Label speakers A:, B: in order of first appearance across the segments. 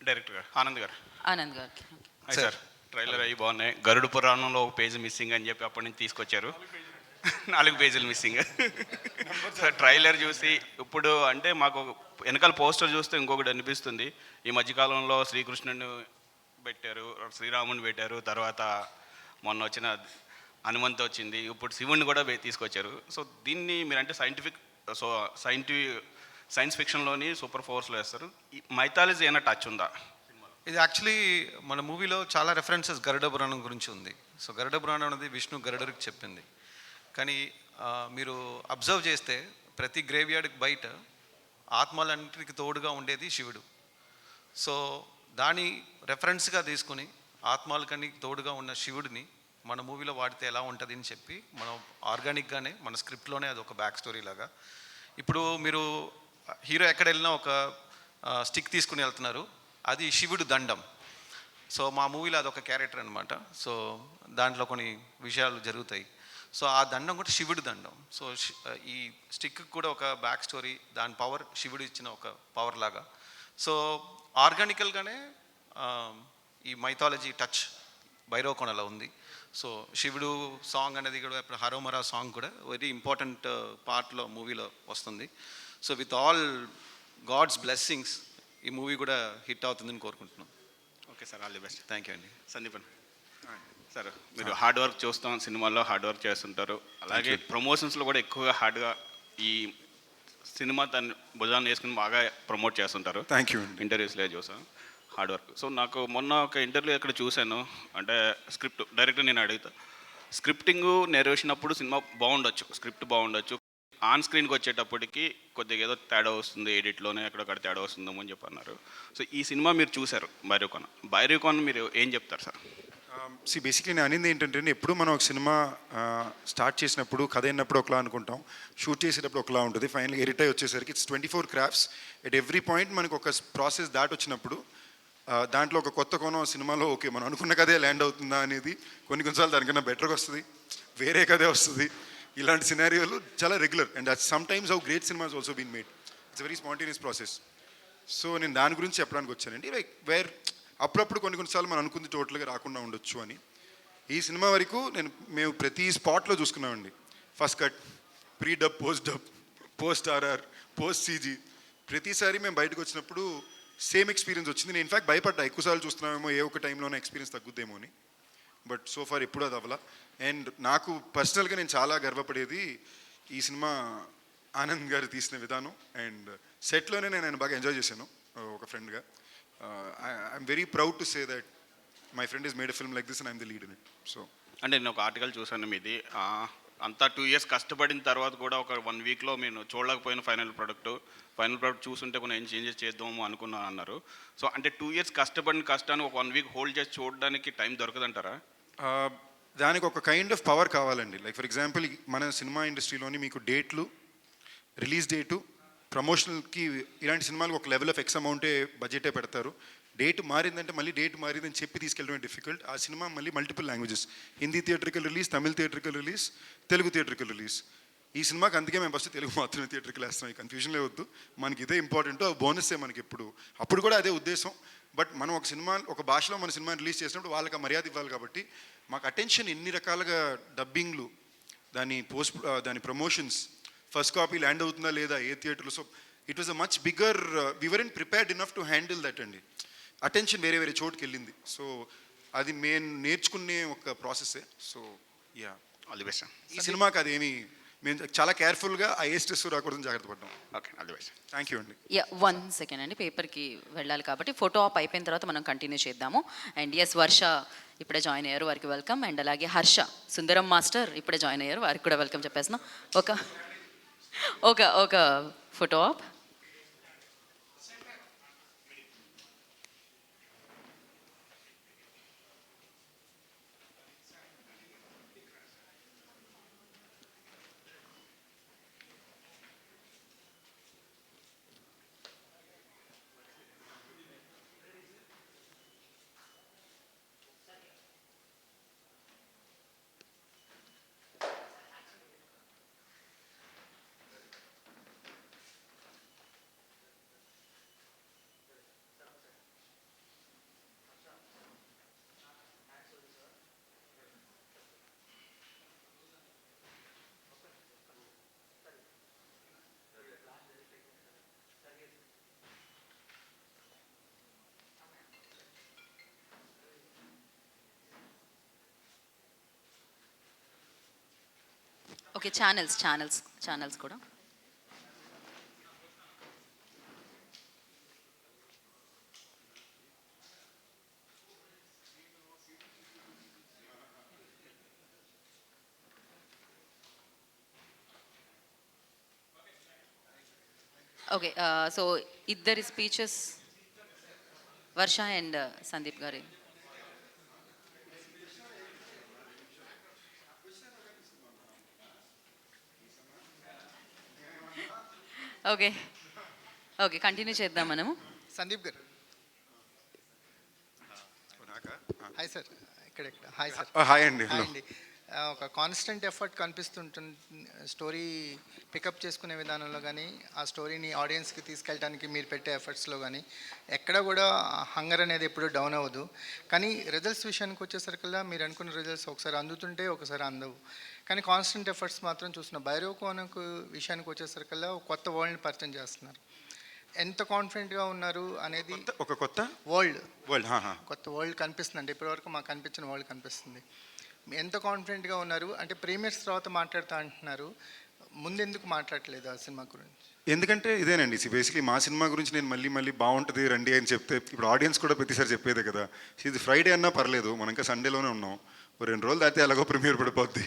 A: Director గారు ఆనంద్ గారు.
B: ఆనంద్ గారికి.
A: Hi sir. ట్రైలర్ అవి బాగున్నాయి. గరుడు పురాణంలో ఒక పేజీ మిస్సింగ్ అని చెప్పి అప్పటి నుంచి తీసుకొచ్చారు. 4 పేజీలు మిస్సింగ్. సార్ ట్రైలర్ చూసి ఇప్పుడు అంటే మాకు వెనకాల పోస్టర్ చూస్తే ఇంకొకటి అనిపిస్తుంది. ఈ మధ్యకాలంలో శ్రీకృష్ణుని పెట్టారు, శ్రీరాముని పెట్టారు, తర్వాత మొన్న వచ్చిన హనుమంత్ వచ్చింది, ఇప్పుడు శివుణ్ణి కూడా తీసుకొచ్చారు. సో దీన్ని మీరంటే సైన్స్ ఫిక్షన్లోని సూపర్ ఫోర్స్లో వేస్తారు. ఈ మైథాలజీ ఏమైనా టచ్ ఉందా?
C: ఇది యాక్చువల్లీ మన మూవీలో చాలా రెఫరెన్సెస్ గరుడ పురాణం గురించి ఉంది. సో గరుడ పురాణం అనేది విష్ణు గరుడరికి చెప్పింది. కానీ మీరు అబ్జర్వ్ చేస్తే ప్రతి గ్రేవ్యార్డ్కి బయట ఆత్మలన్నిటికి తోడుగా ఉండేది శివుడు. సో దాని రెఫరెన్స్గా తీసుకుని ఆత్మలకన్నీ తోడుగా ఉన్న శివుడిని మన మూవీలో వాడితే ఎలా ఉంటుంది అని చెప్పి మనం ఆర్గానిక్గానే మన స్క్రిప్ట్లోనే అది ఒక బ్యాక్ స్టోరీ లాగా. ఇప్పుడు మీరు హీరో ఎక్కడ వెళ్ళినా ఒక స్టిక్ తీసుకుని వెళ్తున్నారు, అది శివుడు దండం. సో మా మూవీలో అదొక క్యారెక్టర్ అనమాట. సో దాంట్లో కొన్ని విషయాలు జరుగుతాయి. సో ఆ దండం కూడా శివుడి దండం. సో ఈ స్టిక్ కూడా ఒక బ్యాక్ స్టోరీ, దాని పవర్ శివుడు ఇచ్చిన ఒక పవర్ లాగా. సో ఆర్గానికల్గానే ఈ మైథాలజీ టచ్ భైరవకొండలో ఉంది. సో శివుడు సాంగ్ అనేది కూడా ఇప్పుడు హరోమరా సాంగ్ కూడా వెరీ ఇంపార్టెంట్ పార్ట్లో మూవీలో వస్తుంది. So with all God's blessings ఈ మూవీ కూడా హిట్ అవుతుందని కోరుకుంటున్నాం.
A: Okay sir, all the best.
C: Thank you అండి.
A: సందీపన్ సార్, మీరు హార్డ్ వర్క్ చూస్తాం, సినిమాల్లో హార్డ్ వర్క్ చేస్తుంటారు, అలాగే ప్రమోషన్స్లో కూడా ఎక్కువగా హార్డ్గా ఈ సినిమా తను భుజాన్ని వేసుకుని బాగా ప్రమోట్ చేస్తుంటారు.
D: Thank you.
A: ఇంటర్వ్యూస్లో చూసాను హార్డ్ వర్క్. సో నాకు మొన్న ఒక ఇంటర్వ్యూ ఎక్కడ చూశాను, అంటే స్క్రిప్ట్ డైరెక్టర్ నేను అడుగుతా, స్క్రిప్టింగ్ నెరవేసినప్పుడు సినిమా బాగుండొచ్చు, స్క్రిప్ట్ బాగుండొచ్చు, ఆన్ స్క్రీన్కి వచ్చేటప్పటికి కొద్దిగా ఏదో తేడా వస్తుంది, ఎడిట్లోనే ఎక్కడొక్కడ తేడా వస్తుందేమో అని చెప్పి అన్నారు. సో ఈ సినిమా మీరు చూశారు భైరవకొండ మీరు ఏం చెప్తారు సార్?
D: బేసిక్లీ నేను అనేది ఏంటంటే, ఎప్పుడు మనం ఒక సినిమా స్టార్ట్ చేసినప్పుడు కథ అయినప్పుడు ఒకలా అనుకుంటాం, షూట్ చేసేటప్పుడు ఒకలా ఉంటుంది, ఫైనల్ ఎడిట్ అయ్యి వచ్చేసరికి it's 24 crafts. At every point మనకు ఒక ప్రాసెస్ దాటి వచ్చినప్పుడు దాంట్లో ఒక కొత్త కోణం సినిమాలో ఓకే మనం అనుకున్న కథే ల్యాండ్ అవుతుందా అనేది కొన్నిసార్లు దానికన్నా బెటర్గా వస్తుంది, వేరే కథే వస్తుంది. ఇలాంటి సినారియోలు చాలా regular and that some times how great cinemas also been made. It's very spontaneous process. So నేను దాని గురించి చెప్పడానికి వచ్చానండి. లైక్ అప్పుడప్పుడు కొన్నిసార్లు మనం అనుకుంది టోటల్గా రాకుండా ఉండొచ్చు అని. ఈ సినిమా వరకు మేము ప్రతి స్పాట్లో చూసుకున్నామండి. First cut, pre dub, post RR, post CG. ప్రతిసారి మేము బయటకు వచ్చినప్పుడు సేమ్ ఎక్స్పీరియన్స్ వచ్చింది. నేను ఇన్ఫాక్ట్ భయపడ్డా, ఎక్కువసార్లు చూస్తున్నామేమో ఏ ఒక టైంలోనే ఎక్స్పీరియన్స్ తగ్గుద్దేమో అని. బట్ సో ఫార్ ఎప్పుడు అది అవ్వాల. అండ్ నాకు పర్సనల్గా నేను చాలా గర్వపడేది ఈ సినిమా ఆనంద్ గారు తీసిన విధానం. అండ్ సెట్లోనే నేను ఆయన బాగా ఎంజాయ్ చేశాను ఒక ఫ్రెండ్గా. I'm very proud to say that my friend is made a film like this and I'm the lead in it. So
A: అంటే నేను ఒక ఆర్టికల్ చూసాను మీది, అంతా 2 years కష్టపడిన తర్వాత కూడా ఒక 1 weekలో నేను చూడలేకపోయిన ఫైనల్ ప్రోడక్ట్ చూస్తుంటే కొన్ని ఏం చేంజెస్ చేద్దాము అనుకున్నాను అన్నారు. సో అంటే 2 years కష్టపడిన కష్టాన్ని ఒక 1 week హోల్డ్ చేసి చూడడానికి టైం దొరకదంటారా?
D: దానికి ఒక కైండ్ ఆఫ్ పవర్ కావాలండి. లైక్ ఫర్ ఎగ్జాంపుల్ మన సినిమా ఇండస్ట్రీలోని మీకు డేట్లు, రిలీజ్ డేటు, ప్రమోషనల్కి ఇలాంటి సినిమాలకు ఒక లెవెల్ ఆఫ్ ఎక్స్ అమౌంటే బడ్జెటే పెడతారు. డేట్ మారిందంటే మళ్ళీ డేట్ మారిందని చెప్పి తీసుకెళ్ళడమే డిఫికల్ట్. ఆ సినిమా మళ్ళీ multiple languages, Hindi theatrical release, Tamil theatrical release, Telugu theatrical release. ఈ సినిమాకి అందుకే మేము ఫస్ట్ తెలుగు మాత్రమే థియేట్రికల్ వేస్తాం. ఈ కన్ఫ్యూజన్లే వద్దు, మనకి ఇదే ఇంపార్టెంట్, బోనస్సే మనకి అప్పుడు కూడా అదే ఉద్దేశం. బట్ మనం ఒక సినిమా ఒక భాషలో మన సినిమాని రిలీజ్ చేసినప్పుడు వాళ్ళకి మర్యాద ఇవ్వాలి. కాబట్టి మాకు అటెన్షన్ ఎన్ని రకాలుగా డబ్బింగ్లు, దాని ప్రమోషన్స్, ఫస్ట్ కాపీ ల్యాండ్ అవుతుందా లేదా ఏ థియేటర్లో. So it was a much bigger, we weren't prepared enough to handle that అండి. అటెన్షన్ వేరే వేరే చోటుకి వెళ్ళింది. సో అది మేము నేర్చుకునే ఒక ప్రాసెస్సే. So yeah,
A: all the best.
D: ఈ సినిమాకి అదేమి మేము చాలా కేర్ఫుల్గా ఆ ఏ స్ట్రెస్ రాకూడదని జాగ్రత్త పడ్డాం.
A: Okay, all the best.
D: Thank you అండి.
B: 1 second అండి, పేపర్కి వెళ్ళాలి కాబట్టి ఫోటో ఆప్ అయిపోయిన తర్వాత మనం కంటిన్యూ చేద్దాము. అండ్ ఎస్, వర్ష ఇప్పుడే జాయిన్ అయ్యారు, వారికి వెల్కమ్. అండ్ అలాగే హర్ష, సుందరం మాస్టర్ ఇప్పుడే జాయిన్ అయ్యారు, వారికి కూడా వెల్కమ్ చెప్పేస్తున్నాం. ఒక ఫోటో ఆప్. ఓకే, ఛానల్స్ కూడా. ఓకే, సో ఇద్దరి స్పీచెస్ వర్ష అండ్ సందీప్ గారి. ఓకే ఓకే, కంటిన్యూ చేద్దాం మనము.
E: సందీప్ గారు హాయ్ సార్. ఇక్కడ హాయ్ సార్.
D: హాయ్ అండి.
E: హాయ్ అండి. ఒక కాన్స్టెంట్ ఎఫర్ట్ కనిపిస్తుంటుంది స్టోరీ పికప్ చేసుకునే విధానంలో కానీ, ఆ స్టోరీని ఆడియన్స్కి తీసుకెళ్ళడానికి మీరు పెట్టే ఎఫర్ట్స్లో కానీ ఎక్కడ కూడా హంగర్ అనేది ఎప్పుడు డౌన్ అవ్వదు. కానీ రిజల్ట్స్ విషయానికి వచ్చేసరికల్లా మీరు అనుకున్న రిజల్ట్స్ ఒకసారి అందుతుంటే ఒకసారి అందవు. కానీ కాన్స్టెంట్ ఎఫర్ట్స్ మాత్రం చూస్తున్న భైరవ కోనకు విషయానికి వచ్చేసరికల్లా ఒక కొత్త వరల్డ్ని పరిచయం చేస్తున్నారు. ఎంత కాన్ఫిడెంట్గా ఉన్నారు అనేది
D: ఒక కొత్త
E: వరల్డ్
D: వరల్డ్
E: కొత్త వరల్డ్ కనిపిస్తుంది. అంటే ఇప్పటివరకు మాకు కనిపించిన వరల్డ్ కనిపిస్తుంది. ఎంత కాన్ఫిడెంట్గా ఉన్నారు అంటే ప్రీమియర్స్ తర్వాత మాట్లాడుతా అంటున్నారు, ముందెందుకు మాట్లాడలేదు ఆ సినిమా గురించి?
D: ఎందుకంటే ఇదేనండి, బేసిక్లీ మా సినిమా గురించి నేను మళ్ళీ మళ్ళీ బాగుంటుంది రండి అని చెప్తే ఇప్పుడు ఆడియన్స్ కూడా ప్రతిసారి చెప్పేదే కదా. ఇది ఫ్రైడే అన్నా పర్లేదు, మనం ఇంకా సండేలోనే ఉన్నాం, ఓ 2 రోజులు దాటితే ఎలాగో ప్రీమియర్ పడిపోద్ది,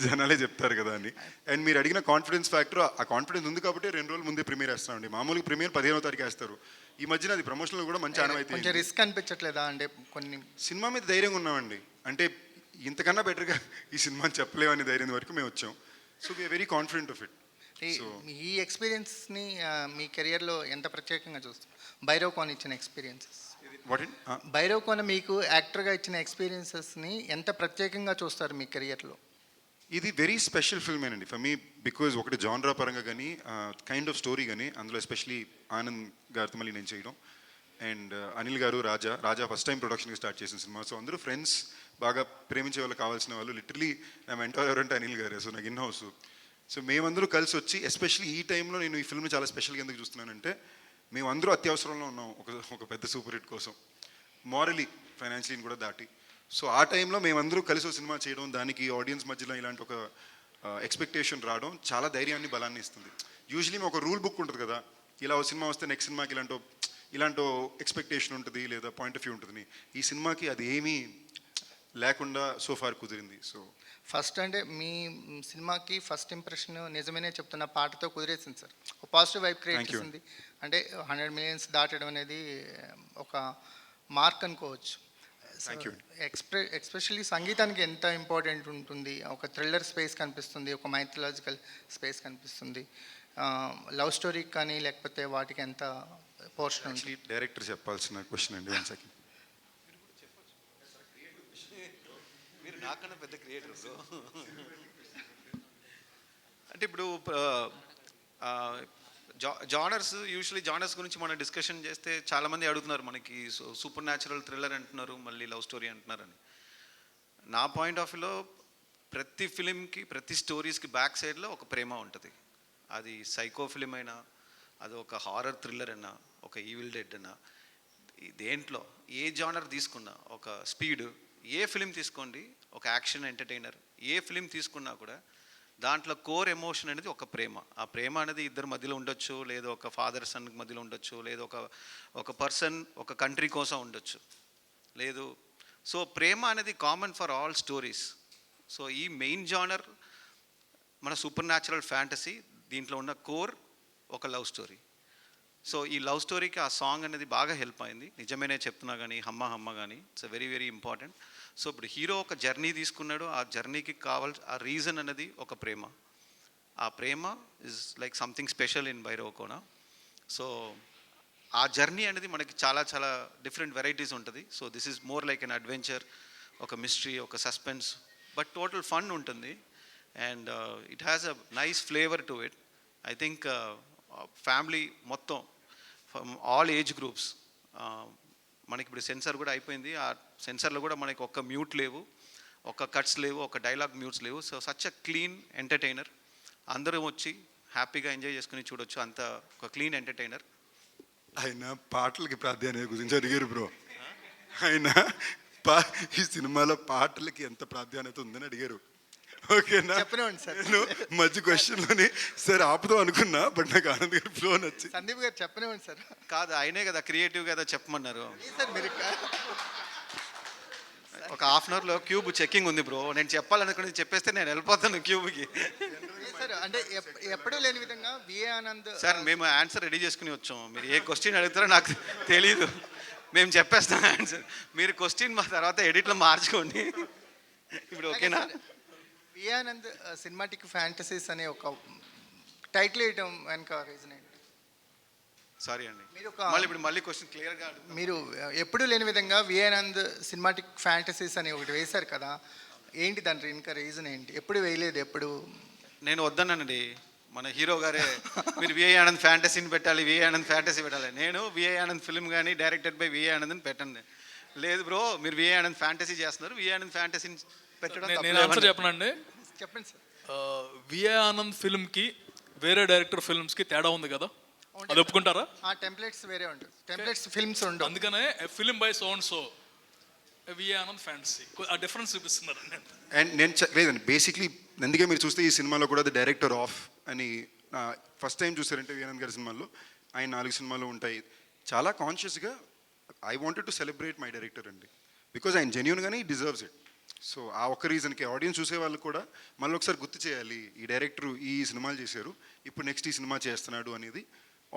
D: జనాలే చెప్తారు కదా అని. అండ్ మీరు అడిగిన కాన్ఫిడెన్స్ ఫ్యాక్టర్, ఆ కాన్ఫిడెన్స్ ఉంది కాబట్టి 2 రోజుల ముందే ప్రీమియర్ వేస్తామండి. మామూలుగా ప్రీమియర్ 15వ తారీఖు వేస్తారు. ఈ మధ్యన అది ప్రమోషన్లో కూడా మంచి ఆనవాయితీ.
E: కొంచెం రిస్క్ అనిపించట్లేదా అంటే కొన్ని
D: సినిమా మీద ధైర్యంగా ఉన్నామండి, అంటే ఇంతకన్నా బెటర్గా ఈ సినిమాని చెప్పలేమని ధైర్యం వరకు మేము వచ్చాం. So we're very confident of it.
E: ఈ ఎక్స్పీరియన్స్ని మీ కెరియర్లో ఎంత ప్రత్యేకంగా చూస్తారు? భైరవ్ కోన ఇచ్చిన ఎక్స్పీరియన్సెస్, భైరవ్ కోన మీకు యాక్టర్గా ఇచ్చిన ఎక్స్పీరియన్సెస్ని ఎంత ప్రత్యేకంగా చూస్తారు మీ కెరియర్లో?
D: ఇది వెరీ స్పెషల్ ఫిల్మేనండి ఫర్ మీ, బికాజ్ ఒకటి జాన్రా పరంగా కానీ కైండ్ ఆఫ్ స్టోరీ కానీ, అందులో ఎస్పెషలీ ఆనంద్ గారితో మళ్ళీ నేను చేయడం, అండ్ అనిల్ గారు రాజా ఫస్ట్ టైం ప్రొడక్షన్కి స్టార్ట్ చేసిన సినిమా. సో అందరూ ఫ్రెండ్స్, బాగా ప్రేమించే వాళ్ళు, కావాల్సిన వాళ్ళు. లిటరలీ నా మెంటర్ ఎవరంటే అనిల్ గారే. సో నాకు ఇన్ హౌస్. సో మేమందరూ కలిసి వచ్చి, ఎస్పెషల్లీ ఈ టైంలో నేను ఈ ఫిల్మ్ని చాలా స్పెషల్గా ఎందుకు చూస్తున్నానంటే, మేమందరూ అత్యవసరంలో ఉన్నాం ఒక పెద్ద సూపర్ హిట్ కోసం, మారలీ ఫైనాన్షియల్ కూడా దాటి. సో ఆ టైంలో మేమందరూ కలిసి ఒక సినిమా చేయడం, దానికి ఆడియన్స్ మధ్యలో ఇలాంటి ఒక ఎక్స్పెక్టేషన్ రావడం చాలా ధైర్యాన్ని, బలాన్ని ఇస్తుంది. యూజువలీ ఒక రూల్ బుక్ ఉంటుంది కదా, ఇలా ఒక సినిమా వస్తే నెక్స్ట్ సినిమాకి ఇలాంటి ఎక్స్పెక్టేషన్ ఉంటుంది లేదా పాయింట్ ఆఫ్ వ్యూ ఉంటుంది. ఈ సినిమాకి అది ఏమీ లేకుండా సోఫార్ కుదిరింది. సో
E: ఫస్ట్ అంటే మీ సినిమాకి ఫస్ట్ ఇంప్రెషన్ నిజమేనే చెప్తున్న పాటతో కుదిరేసింది సార్. ఒక పాజిటివ్ వైబ్ క్రియేట్ చేసింది. అంటే 100 million దాటడం అనేది ఒక మార్క్ అనుకోవచ్చు. ఎక్స్పెషల్లీ సంగీతానికి ఎంత ఇంపార్టెంట్ ఉంటుంది. ఒక థ్రిల్లర్ స్పేస్ కనిపిస్తుంది, ఒక మైథలాజికల్ స్పేస్ కనిపిస్తుంది. లవ్ స్టోరీకి కానీ లేకపోతే వాటికి ఎంత పోర్షన్ ఉంది?
D: డైరెక్టర్ చెప్పాల్సిన క్వశ్చన్ అండి. 1 second.
C: మీరు నాకన్నా పెద్ద క్రియేటర్. అంటే ఇప్పుడు యూజువలీ జానర్స్ గురించి మనం డిస్కషన్ చేస్తే చాలామంది అడుగుతున్నారు మనకి, సూపర్ న్యాచురల్ థ్రిల్లర్ అంటున్నారు, మళ్ళీ లవ్ స్టోరీ అంటున్నారని. నా పాయింట్ ఆఫ్ వ్యూలో ప్రతి ఫిలింకి, ప్రతి స్టోరీస్కి బ్యాక్ సైడ్లో ఒక ప్రేమ ఉంటుంది. అది సైకో ఫిలిం అయినా, అది ఒక హారర్ థ్రిల్లర్ అయినా, ఒక ఈవిల్ డెడ్ అయినా, దేంట్లో ఏ జానర్ తీసుకున్నా, ఒక స్పీడ్, ఏ ఫిలిం తీసుకోండి, ఒక యాక్షన్ ఎంటర్టైనర్, ఏ ఫిలిం తీసుకున్నా కూడా దాంట్లో కోర్ ఎమోషన్ అనేది ఒక ప్రేమ. ఆ ప్రేమ అనేది ఇద్దరి మధ్యలో ఉండొచ్చు, లేదా ఒక ఫాదర్ సన్ మధ్యలో ఉండొచ్చు, లేదా ఒక పర్సన్ ఒక కంట్రీ కోసం ఉండొచ్చు, లేదు. సో ప్రేమ అనేది common for all stories. So ఈ మెయిన్ జానర్ మన సూపర్ న్యాచురల్ ఫ్యాంటసీ, దీంట్లో ఉన్న కోర్ ఒక లవ్ స్టోరీ. సో ఈ లవ్ స్టోరీకి ఆ సాంగ్ అనేది బాగా హెల్ప్ అయింది. నిజమేనే చెప్తున్నా కానీ, హమ్మ హమ్మ కానీ, it's very very important. So ఇప్పుడు హీరో ఒక జర్నీ తీసుకున్నాడు, ఆ జర్నీకి ఆ రీజన్ అనేది ఒక ప్రేమ. ఆ ప్రేమ is like something special in Bhairava Kona. So ఆ జర్నీ అనేది మనకి చాలా చాలా డిఫరెంట్ వెరైటీస్ ఉంటుంది. So this is more like an adventure, ఒక మిస్టరీ, ఒక సస్పెన్స్, బట్ టోటల్ ఫన్ ఉంటుంది. And it has a nice flavour to it. I think family మొత్తం, ఫ్రమ్ ఆల్ ఏజ్ గ్రూప్స్. మనకి ఇప్పుడు సెన్సార్ కూడా అయిపోయింది. ఆ సెన్సార్లో కూడా మనకి ఒక్క మ్యూట్ లేవు, ఒక్క కట్స్ లేవు, ఒక డైలాగ్ మ్యూట్స్ లేవు. So such a clean entertainer. అందరూ వచ్చి హ్యాపీగా ఎంజాయ్ చేసుకుని చూడొచ్చు, అంత ఒక క్లీన్ ఎంటర్టైనర్.
D: ఆయన పాటలకి ప్రాధాన్యత గురించి అడిగారు బ్రో. ఆయన ఈ సినిమాలో పాటలకి ఎంత ప్రాధాన్యత ఉందని అడిగారు. ఓకేనా?
E: చెప్పనివ్వండి సార్.
D: నేను మధ్య క్వశ్చన్లోనే సార్ ఆపుదాం అనుకున్నా, బట్ నాకు ఆనంద్ గారి ఫ్లో నచ్చి.
E: సందీప్ గారు చెప్పనివ్వండి సార్.
C: కాదు, ఆయనే కదా క్రియేటివ్ కదా చెప్పమన్నారు.
E: ప్లీజ్ సార్ మీరు
C: ఒక హాఫ్ అన్ అవర్లో క్యూబ్ చెక్కింగ్ ఉంది బ్రో. నేను చెప్పాలనుకుని చెప్పేస్తే నేను వెళ్ళిపోతాను క్యూబ్కి.
E: సార్ అంటే ఎప్పుడూ లేని విధంగా విఏ ఆనంద్
C: సార్ మేము ఆన్సర్ రెడీ చేసుకుని వచ్చాం. మీరు ఏ క్వశ్చన్ అడుగుతారో నాకు తెలీదు. మేము చెప్పేస్తాం ఆన్సర్. మీరు క్వశ్చన్ మా తర్వాత ఎడిట్లో మార్చుకోండి. ఇప్పుడు ఓకేనా?
E: విఏ ఆనంద్ సినిమాటిక్ ఫ్యాంటసీస్ అనే ఒక టైటిల్ వేయటం వెనక రీజన్ ఏంటి?
C: సారీ అండి,
E: మీరు ఒక
C: మళ్ళీ క్వశ్చన్ క్లియర్గా
E: మీరు ఎప్పుడూ లేని విధంగా విఏ ఆనంద్ సినిమాటిక్ ఫ్యాంటసీస్ అని ఒకటి వేశారు కదా, ఏంటి దాని ఇంకా రీజన్ ఏంటి? ఎప్పుడు వేయలేదు, ఎప్పుడు
C: నేను వద్దన్నానండి. మన హీరో గారే మీరు విఏ ఆనంద్ ఫ్యాంటసీని పెట్టాలి, విఏ ఆనంద్ ఫ్యాంటసీ పెట్టాలి. నేను విఏ ఆనంద్ ఫిల్మ్ కానీ డైరెక్టెడ్ బై విఏ ఆనంద్ అని పెట్టండి. లేదు బ్రో, మీరు విఏ ఆనంద్ ఫ్యాంటసీ చేస్తున్నారు, విఏ ఆనంద్ ఫ్యాంటసీని పెట్టడం
F: నేను ఆన్సర్ చెప్పనండి.
E: చెప్పండి సార్.
F: విఏ ఆనంద్ ఫిల్మ్కి వేరే డైరెక్టర్ ఫిల్మ్స్కి తేడా ఉంది కదా, అది ఒప్పుకుంటారా?
E: ఆ టెంప్లెట్స్ వేరే ఉంటుంది, టెంప్లెట్స్ ఫిల్మ్స్ ఉండవు.
F: అందుకనే film by so and so, VA Anand fantasy, ఆ డిఫరెన్స్ చూపిస్తున్నారు.
D: అండ్ నేను లేదండి, బేసిక్లీ అందుకే మీరు చూస్తే ఈ సినిమాలో కూడా ది డైరెక్టర్ ఆఫ్ అని ఫస్ట్ టైం చూసారంటే విఆనంద్ గారి సినిమాల్లో, ఆయన 4 సినిమాలు ఉంటాయి. చాలా కాన్షియస్గా I wanted to celebrate my director అండి, బికాజ్ ఆయన జెన్యూన్గానే ఈ డిజర్వ్స్ ఇట్. సో ఆ ఒక్క రీజన్కి ఆడియన్స్ చూసే వాళ్ళు కూడా మళ్ళీ ఒకసారి గుర్తు చేయాలి, ఈ డైరెక్టర్ ఈ సినిమాలు చేశారు, ఇప్పుడు నెక్స్ట్ ఈ సినిమా చేస్తున్నాడు అనేది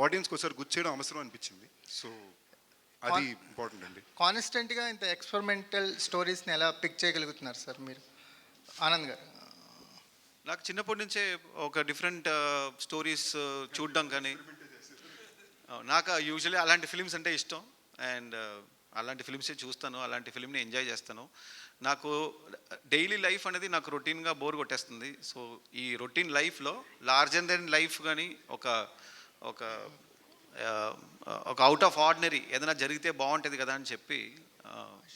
D: ఆడియన్స్కి ఒకసారి గుర్తు చేయడం అవసరం అనిపించింది. సో అది ఇంపార్టెంట్ అండి.
E: కాన్స్టెంట్గా ఇంత ఎక్స్పెరిమెంటల్ స్టోరీస్ని ఎలా పిక్ చేయగలుగుతున్నారు సార్ మీరు, ఆనంద్ గారు?
C: నాకు చిన్నప్పటి నుంచే ఒక డిఫరెంట్ స్టోరీస్ చూడడం కానీ, నాకు యూజువల్లీ అలాంటి ఫిలిమ్స్ అంటే ఇష్టం. అండ్ అలాంటి ఫిలిమ్సే చూస్తాను, అలాంటి ఫిలింని ఎంజాయ్ చేస్తాను. నాకు డైలీ లైఫ్ అనేది నాకు రొటీన్గా బోర్ కొట్టేస్తుంది. సో ఈ రొటీన్ లైఫ్లో లార్జర్ దెన్ లైఫ్ కానీ ఒక ఒక ఒక అవుట్ ఆఫ్ ఆర్డినరీ ఏదైనా జరిగితే బాగుంటుంది కదా అని చెప్పి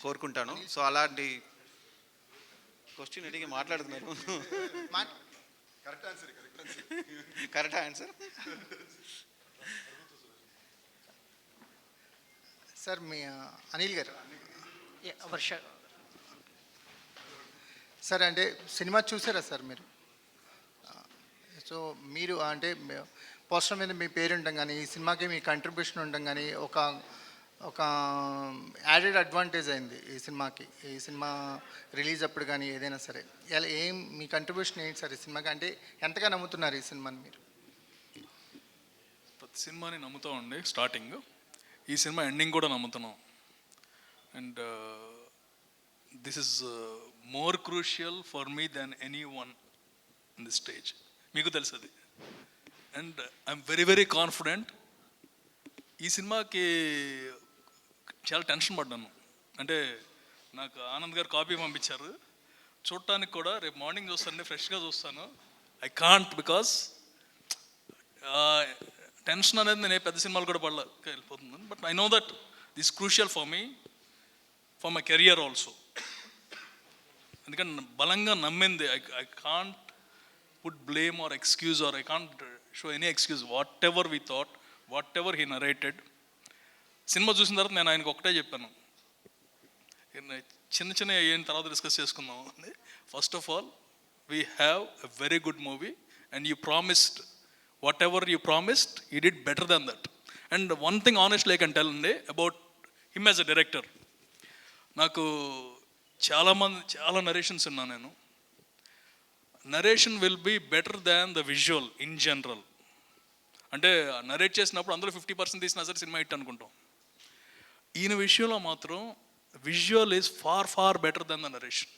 C: కోరుకుంటాను. సో అలాంటి క్వశ్చన్ అడిగి మాట్లాడుతున్నారు. కరెక్ట్ ఆన్సర్
E: సార్ మీ అనిల్ గారు.
G: వర్ష
E: సార్ అంటే సినిమా చూసారా సార్ మీరు? సో మీరు అంటే పోస్టర్ మీద మీ పేరు ఉండడం కానీ, ఈ సినిమాకి మీ కంట్రిబ్యూషన్ ఉండడం కానీ ఒక ఒక యాడెడ్ అడ్వాంటేజ్ అయింది ఈ సినిమాకి. ఈ సినిమా రిలీజ్ అప్పుడు కానీ ఏదైనా సరే ఎలా మీ కంట్రిబ్యూషన్ ఏంటి సార్ ఈ సినిమాకి? అంటే ఎంతగా నమ్ముతున్నారు ఈ సినిమాని మీరు?
F: ప్రతి సినిమాని నమ్ముతామండి స్టార్టింగ్, ఈ సినిమా ఎండింగ్ కూడా నమ్ముతున్నాం. And this is more crucial for me than any one in the stage, మీకు తెలుసు అది. And I'm very very confident. ఈ సినిమాకి చాలా టెన్షన్ పడ్డాను. అంటే నాకు ఆనంద్ గారు కాపీ పంపించారు, చూడటానికి కూడా రేపు మార్నింగ్ చూస్తాను, ఫ్రెష్గా చూస్తాను. ఐ కాంట్, బికాస్ టెన్షన్ అనేది నేను పెద్ద సినిమాలు కూడా వెళ్ళిపోతున్నాను. But I know that this crucial for me, for my career also. ఎందుకంటే బలంగా నమ్మింది. I can't put blame or excuse, or I can't show any excuse. Whatever we thought, whatever he narrated, cinema చూసిన తర్వాత నేను ఆయనకు ఒకటే చెప్పాను, చిన్న అయిన తర్వాత డిస్కస్ చేసుకుందాం అని. First of all, we have a very good movie and you promised whatever you promised, you did better than that. And one thing honestly I can tell అండి about him as a director. నాకు చాలా narrations ఉన్నా నేను. Narration will be better than the visual in general. అంటే narrate చేసినప్పుడు అందులో 50% తీసినా సరే సినిమా హిట్ అనుకుంటాం. ఈయన విషయంలో మాత్రం visual is far better than the narration.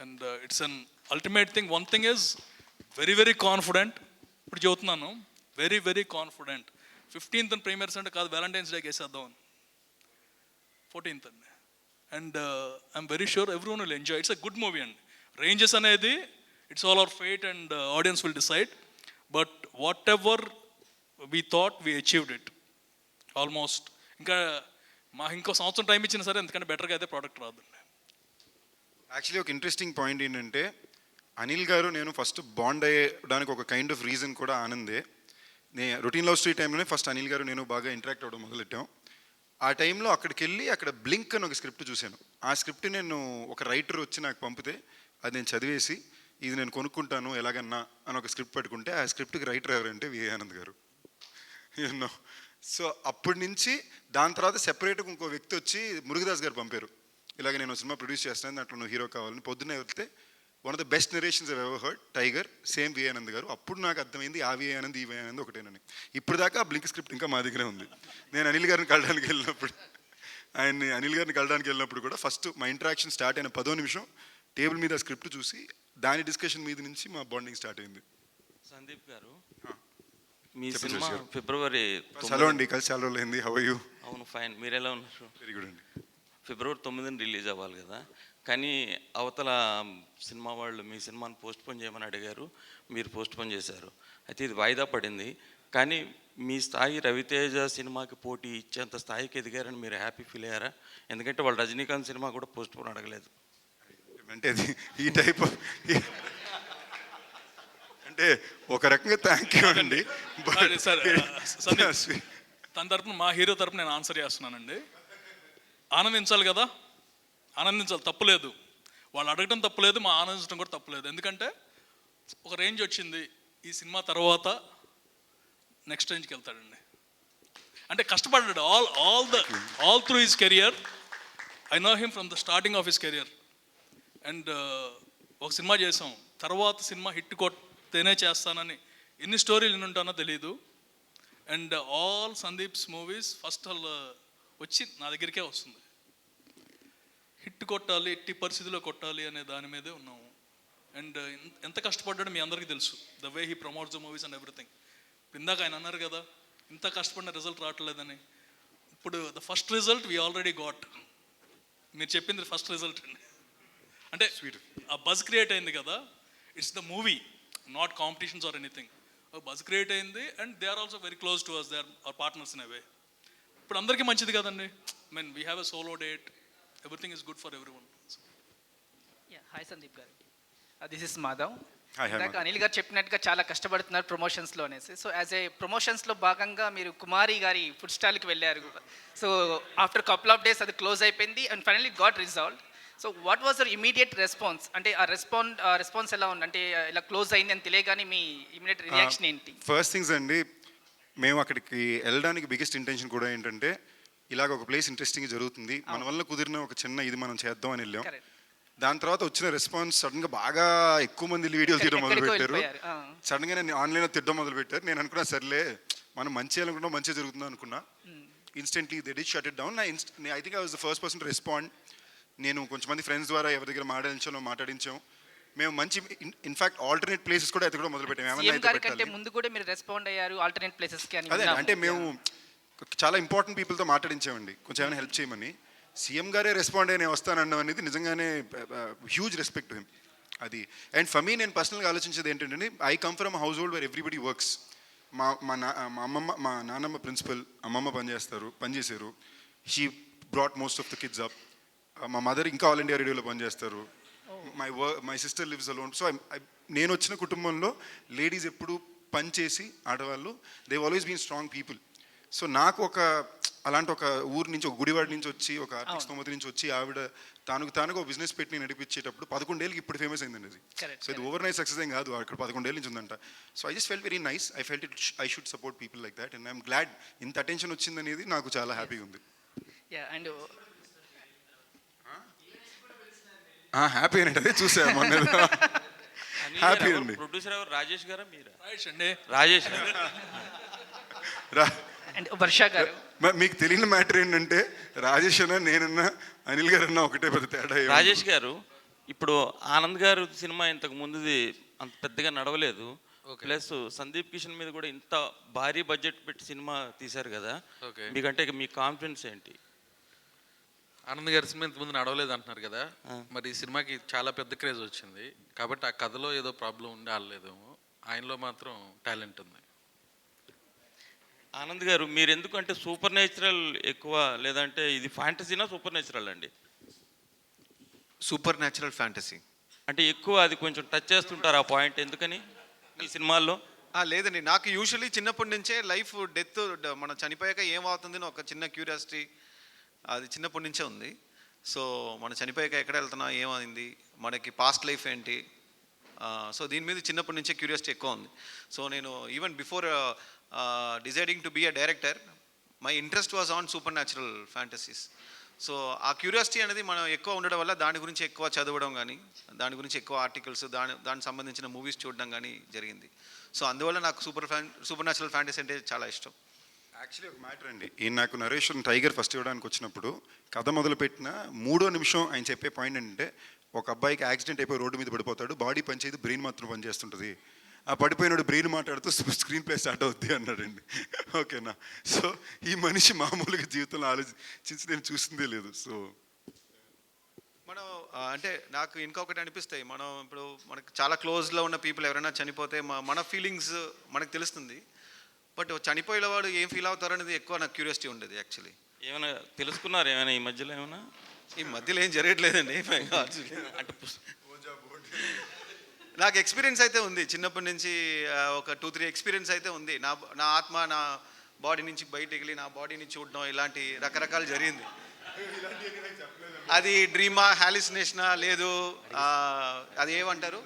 F: And it's an ultimate thing. One thing is very very confident. ఇప్పుడు చెబుతున్నాను, very very confident. 15th premieres అంటే కాదు, వ్యాలంటైన్స్ డేకి వేసేద్దాం అని. 14th అండి. And I'm very sure every one will enjoy. It's a good movie అండి. Ranges అనేది it's all our fate and audience will decide. But what ever we thought we achieved it almost. ఇంకా ఇంకో సంవత్సరం time ఇచ్చినా సరే ఎందుకంటే బెటర్గా అయితే ప్రోడక్ట్ రాదండి.
D: యాక్చువల్లీ ఒక ఇంట్రెస్టింగ్ పాయింట్ ఏంటంటే, అనిల్ గారు నేను ఫస్ట్ బాండ్ అయ్యడానికి ఒక కైండ్ ఆఫ్ రీజన్ కూడా ఆనందే. నేను రొటీన్ లవ్ స్టోరీ టైంలోనే ఫస్ట్ అనిల్ గారు నేను బాగా ఇంటరాక్ట్ అవ్వడం మొదలెట్టాం. ఆ టైంలో అక్కడికి వెళ్ళి అక్కడ బ్లింక్ అని ఒక స్క్రిప్ట్ చూశాను. ఆ స్క్రిప్ట్ నేను ఒక రైటర్ వచ్చి నాకు పంపితే అది నేను చదివేసి ఇది నేను కొనుక్కుంటాను ఎలాగన్నా అని ఒక స్క్రిప్ట్ పట్టుకుంటే ఆ స్క్రిప్ట్కి రైటర్ ఎవరంటే వి ఆనంద్ గారు. యూనో సో అప్పటి నుంచి దాని తర్వాత సెపరేట్గా ఇంకో వ్యక్తి వచ్చి మురుగదాస్ గారు పంపారు, ఇలాగ నేను సినిమా ప్రొడ్యూస్ చేస్తాను దాంట్లో నువ్వు హీరో కావాలని. పొద్దున్నే వెళ్తే one of the best narrations I ever heard, tiger, same V Anand garu. అప్పుడు నాకు అర్థమైంది ఆ వి ఆనంద్ ఈ వి ఆనంద్ ఒకటేనని. ఇప్పుడు దాకా ఆ బ్లింక్ స్క్రిప్ట్ ఇంకా మా దగ్గరే ఉంది. నేను అనిల్ గారిని కలడానికి వెళ్ళినప్పుడు అనిల్ గారిని కలడానికి వెళ్ళినప్పుడు కూడా ఫస్ట్ మా ఇంటరాక్షన్ స్టార్ట్ అయిన 10వ నిమిషం టేబుల్ మీద స్క్రిప్ట్ చూసి దాని డిస్కషన్ మీద నుంచి మా బాండింగ్ స్టార్ట్ అయింది.
G: సందీప్ గారు, మీ
D: చెప్పండి
G: సినిమా
D: శశి గారు.
G: ఫిబ్రవరి
D: హలో అండి, కలిసి చాలా రోజులు అయింది. How are you?
G: అవును, ఫైన్. మీరు ఎలా ఉన్నారు?
D: వెరీ గుడ్ అండి.
G: ఫిబ్రవరి 9న రిలీజ్ అవ్వాలి కదా, కానీ అవతల సినిమా వాళ్ళు మీ సినిమాని పోస్ట్పోన్ చేయమని అడిగారు, మీరు పోస్ట్పోన్ చేశారు. అయితే ఇది వాయిదా పడింది. కానీ మీ స్థాయి రవితేజ సినిమాకి పోటీ ఇచ్చేంత స్థాయికి ఎదిగారని మీరు హ్యాపీ ఫీల్ అయ్యారా? ఎందుకంటే వాళ్ళు రజనీకాంత్ సినిమా కూడా పోస్ట్పోన్ అడగలేదు.
D: అంటే అది ఈ టైప్ అంటే ఒక రకంగా థ్యాంక్ యూ అండి.
F: సార్ సందీప్, తన తరపున మా హీరో తరపున నేను ఆన్సర్ చేస్తున్నానండి. ఆనందించాలి కదా, ఆనందించాలి, తప్పులేదు. వాళ్ళు అడగడం తప్పులేదు, మా ఆనందించడం కూడా తప్పులేదు. ఎందుకంటే ఒక రేంజ్ వచ్చింది, ఈ సినిమా తర్వాత నెక్స్ట్ రేంజ్కి వెళ్తాడండి. అంటే కష్టపడ్డాడు all through his career. I know him from the starting of his career. And ఒక సినిమా చేసాం, తర్వాత సినిమా హిట్ కొట్టేనే చేస్తానని ఎన్ని స్టోరీలు వినుంటానో తెలీదు. And all Sandeep's movies first వచ్చి నా దగ్గరికే వస్తుంది. హిట్ కొట్టాలి, ఎట్టి పరిస్థితిలో కొట్టాలి అనే దాని మీదే ఉన్నాము. అండ్ ఎంత కష్టపడ్డాడో మీ అందరికీ తెలుసు, the way he promotes the movies and everything. ఇందాక ఆయన అన్నారు కదా, ఇంత కష్టపడిన రిజల్ట్ రావట్లేదని. ఇప్పుడు the first result we already got. మీరు చెప్పింది ఫస్ట్ రిజల్ట్ అండి. అంటే ఆ బజ్ క్రియేట్ అయింది కదా, it's the movie, not competitions or anything. Buzz create అయింది and they are also very close to us, they are our partners in a way. ఇప్పుడు అందరికీ మంచిది కదండి. I mean we have a solo date, everything is good for everyone.
H: Hi Sandeep garu, this is Madhav.
D: Hi,
H: ఇందాక అనిల్ గారు చెప్పినట్టుగా చాలా కష్టపడుతున్నారు ప్రమోషన్స్లో అనేసి. సో యాజ్ ఏ ప్రమోషన్స్లో భాగంగా మీరు కుమారి గారి ఫుడ్ స్టాల్కి వెళ్ళారు. So after couple of days అది క్లోజ్ అయిపోయింది and finally got resolve. So what was your immediate response? అంటే ఆ రెస్పాన్స్ ఎలా ఉంది? అంటే ఇలా క్లోజ్ అయింది అని తెలియగానే మీ ఇమీడియట్ రియాక్షన్ ఏంటి?
D: ఫస్ట్ థింగ్స్ అండి, మేము అక్కడికి వెళ్ళడానికి బిగ్గెస్ట్ ఇంటెన్షన్ కూడా ఏంటంటే ఇలాగ ఒక ప్లేస్ ఇంట్రెస్టింగ్ జరుగుతుంది, మన వల్ల కుదిరిన ఒక చిన్న ఇది మనం చేద్దాం అని వెళ్ళాం. దాని తర్వాత వచ్చిన రెస్పాన్స్ సడన్గా బాగా ఎక్కువ మంది వీడియోలు తీయడం మొదలు పెట్టారు. సడన్గా నేను ఆన్లైన్లో తిట్టడం మొదలు పెట్టారు. నేను అనుకున్నా సర్లే మనం మంచి చేయాలనుకున్నా మంచిగా జరుగుతుందా అనుకున్నా. Instantly they did shut it down. I think I was the first person to respond. నేను కొంచెం మంది ఫ్రెండ్స్ ద్వారా ఎవరి దగ్గర మాట్లాడించాం. మేము మంచి ఇన్ఫాక్ట్ ఆల్టర్నేట్ ప్లేసెస్ కూడా ఎతకడం మొదలు పెట్టాము.
H: ఏమన్నా ముందు కూడా మీరు రెస్పాండ్ అయ్యారు ఆల్టర్నేట్ ప్లేసెస్కి అని?
D: అదే అంటే మేము చాలా ఇంపార్టెంట్ పీపుల్తో మాట్లాడించామండి, కొంచెం ఏమైనా హెల్ప్ చేయమని. సీఎం గారే రెస్పాండ్ అయ్యి నేను వస్తానడం అనేది నిజంగానే హ్యూజ్ రెస్పెక్ట్ హిమ్ అది. అండ్ ఫర్ మీ నేను పర్సనల్గా ఆలోచించేది ఏంటంటే, I come from household where everybody works. మా నాన్నమ్మ ప్రిన్సిపల్, అమ్మమ్మ పనిచేశారు. షీ బ్రాట్ మోస్ట్ ఆఫ్ ద కిడ్స్ అప్. మా మదర్ ఇంకా ఆల్ ఇండియా రేడియోలో పనిచేస్తారు. My sister lives alone. So నేను వచ్చిన కుటుంబంలో లేడీస్ ఎప్పుడు పనిచేసి ఆడవాళ్ళు, they always been strong people. So నాకు అలాంటి ఒక ఊరు నుంచి, ఒక గుడివాడ నుంచి వచ్చి, ఒక ఆర్థిక స్తోమత నుంచి వచ్చి ఆవిడ తానుగా ఒక బిజినెస్ పెట్టి నడిపించేటప్పుడు 11 ఏళ్ళకి ఇప్పుడు ఫేమస్ అయిందండి అది. సో ఇది ఓవర్ నైట్ సక్సెస్ ఏం కాదు, అక్కడ 11 ఏళ్ళ నుంచి ఉందంట. So I just felt very nice. I felt it I should support people like that. And I'm glad ఇంత అటెన్షన్ వచ్చిందనేది నాకు చాలా హ్యాపీగా ఉంది.
H: అండ్
D: హ్యాపీ అంటే అదే చూసా మొన్న. హ్యాపీ అండి.
G: ప్రొడ్యూసర్ ఎవరు, రాజేష్ గారా మీరా?
F: రైట్ అండి,
G: రాజేష్.
H: అండ్ వర్ష గారు,
D: మీకు తెలియని మ్యాటర్ ఏంటంటే రాజేష్ అన్న, నేనన్నా, అనిల్ గారు అన్న ఒకటే పెద్ద తేడా.
G: రాజేష్ గారు, ఇప్పుడు ఆనంద్ గారు సినిమా ఇంతకు ముందుది అంత పెద్దగా నడవలేదు. ప్లస్ సందీప్ కిషన్ మీద కూడా ఇంత భారీ బడ్జెట్ పెట్టి సినిమా తీశారు కదా, మీకంటే మీ కాన్ఫిడెన్స్ ఏంటి?
I: ఆనంద్ గారి సినిమా ఇంత ముందు నడవలేదు అంటున్నారు కదా, మరి ఈ సినిమాకి చాలా పెద్ద క్రేజ్ వచ్చింది కాబట్టి ఆ కథలో ఏదో ప్రాబ్లం ఉండి ఆడలేదేమో, ఆయనలో మాత్రం టాలెంట్ ఉంది.
G: ఆనంద్ గారు, మీరు ఎందుకంటే సూపర్ నేచురల్ ఎక్కువ, లేదంటే ఇది ఫ్యాంటసీనా సూపర్ నేచురల్ అండి?
C: సూపర్ న్యాచురల్ ఫ్యాంటసీ
G: అంటే ఎక్కువ అది కొంచెం టచ్ చేస్తుంటారు ఆ పాయింట్, ఎందుకని మీ సినిమాల్లో?
C: లేదండి, నాకు యూజువల్లీ చిన్నప్పటి నుంచే లైఫ్ డెత్ మనం చనిపోయాక ఏమవుతుందని ఒక చిన్న క్యూరియాసిటీ అది చిన్నప్పటి నుంచే ఉంది. సో మనం చనిపోయాక ఎక్కడ వెళ్తున్నాం, ఏమైంది, మనకి పాస్ట్ లైఫ్ ఏంటి. సో దీని మీద చిన్నప్పటి నుంచే క్యూరియాసిటీ ఎక్కువ ఉంది. సో నేను even before deciding to be a director, my interest was on supernatural fantasies. So ఆ క్యూరియాసిటీ అనేది మనం ఎక్కువ ఉండడం వల్ల దాని గురించి ఎక్కువ చదవడం కానీ, దాని గురించి ఎక్కువ ఆర్టికల్స్, దానికి సంబంధించిన మూవీస్ చూడడం కానీ జరిగింది. సో అందువల్ల నాకు సూపర్ న్యాచురల్ ఫ్యాంటసీ అంటే చాలా ఇష్టం.
D: యాక్చువల్లీ ఒక మ్యాటర్ అండి, ఈయన నాకు నరేషన్ టైగర్ ఫస్ట్ ఇవ్వడానికి వచ్చినప్పుడు కథ మొదలుపెట్టిన 3వ నిమిషం ఆయన చెప్పే పాయింట్ ఏంటంటే, ఒక అబ్బాయికి యాక్సిడెంట్ అయిపోయి రోడ్డు మీద పడిపోతాడు, బాడీ పనిచేయదు, బ్రెయిన్ మాత్రం పనిచేస్తుంటుంది. ఆ పడిపోయినాడు బ్రెయిన్ మాట్లాడుతూ స్క్రీన్ ప్లే స్టార్ట్ అవుద్ది అన్నాడండి. ఓకేనా? సో ఈ మనిషి మామూలుగా జీవితంలో ఆలోచించి నేను చూసిందే లేదు. సో
C: మనం అంటే నాకు ఇంకొకటి అనిపిస్తాయి, మనం ఇప్పుడు మనకు చాలా క్లోజ్లో ఉన్న పీపుల్ ఎవరైనా చనిపోతే మన ఫీలింగ్స్ మనకు తెలుస్తుంది. బట్ చనిపోయిన వాడు ఏం ఫీల్ అవుతారు అనేది ఎక్కువ నాకు క్యూరియాసిటీ ఉండేది యాక్చువల్లీ.
G: ఏమైనా తెలుసుకున్నారు ఏమైనా ఈ మధ్యలో ఏమైనా?
C: ఈ మధ్యలో ఏం జరగట్లేదండి.
G: అంటే
C: నాకు ఎక్స్పీరియన్స్ అయితే ఉంది చిన్నప్పటి నుంచి, ఒక 2-3 ఎక్స్పీరియన్స్ అయితే ఉంది. నా ఆత్మ నా బాడీ నుంచి బయటకు వెళ్ళి నా బాడీని చూడడం, ఇలాంటి రకరకాలు జరిగింది. అది డ్రీమా, హాలిసినేషనా, లేదు అది ఏమంటారు,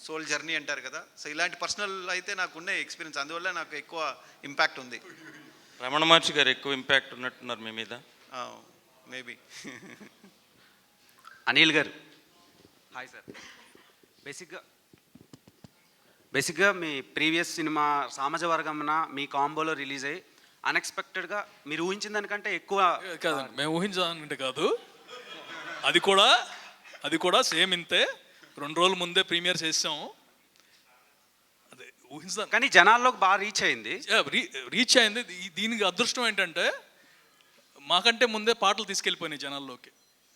C: సోల్ జర్నీ అంటారు కదా. సో ఇలాంటి పర్సనల్ అయితే నాకు ఉన్న ఎక్స్పీరియన్స్, అందువల్ల నాకు ఎక్కువ ఇంపాక్ట్ ఉంది.
G: రమణ మహర్షి గారు ఎక్కువ ఇంపాక్ట్ ఉన్నట్టున్నారు మీ మీద.
C: మేబీ.
J: అనిల్ గారు హాయ్ సార్. బేసిక్గా మీ ప్రీవియస్ సినిమా సామాజ వర్గంన మీ కాంబోలో రిలీజ్ అయ్యి అన్ఎక్స్పెక్టెడ్గా మీరు ఊహించిన దానికంటే ఎక్కువ
F: కాదండి, మేము ఊహించాలంటే కాదు, అది కూడా సేమ్ ఇంతే. 2 రోజుల ముందే ప్రీమియర్ చేసాము. అదే ఊహించాను,
J: కానీ జనాల్లోకి బాగా రీచ్
F: అయింది. దీనికి అదృష్టం ఏంటంటే మాకంటే ముందే పాటలు తీసుకెళ్ళిపోయినాయి జనాల్లోకి.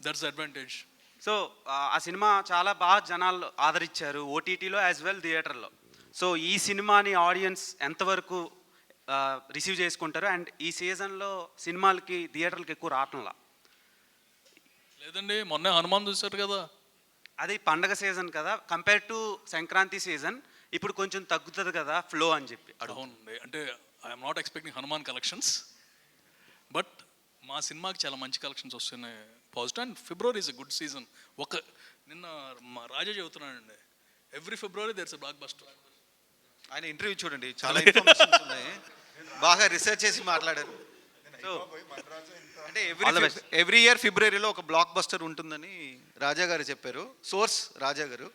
F: That's advantage.
J: సో ఆ సినిమా చాలా బాగా జనాలు ఆదరించారు, ఓటీటీలో యాజ్ వెల్ థియేటర్లో. సో ఈ సినిమాని ఆడియన్స్ ఎంతవరకు రిసీవ్ చేసుకుంటారు? అండ్ ఈ సీజన్లో సినిమాలకి థియేటర్లకి ఎక్కువ రావట్లా
F: లేదండి. మొన్నే హనుమాన్ చూశారు కదా,
J: అది పండగ సీజన్ కదా, కంపేర్ టు సంక్రాంతి సీజన్ ఇప్పుడు కొంచెం తగ్గుతుంది కదా ఫ్లో అని చెప్పి.
F: అవునండి, అంటే I'm not expecting Hanuman collections, but మా సినిమాకి చాలా మంచి కలెక్షన్స్ వస్తున్నాయి, positive. And February is a good season. నిన్న మా రాజా చెబుతున్నానండి, ఎవ్రీ ఫిబ్రవరి దేర్స్ ఎ బ్లాక్ బస్టర్.
C: ఆయన ఇంటర్వ్యూ చూడండి, చాలా ఇన్ఫర్మేషన్స్ ఉన్నాయి, బాగా రీసెర్చ్ చేసి మాట్లాడారు. సో అంటే ఎవ్రీ ఇయర్ ఫిబ్రవరిలో ఒక బ్లాక్ బస్టర్ ఉంటుందని రాజా గారు చెప్పారు. Source Raja garu.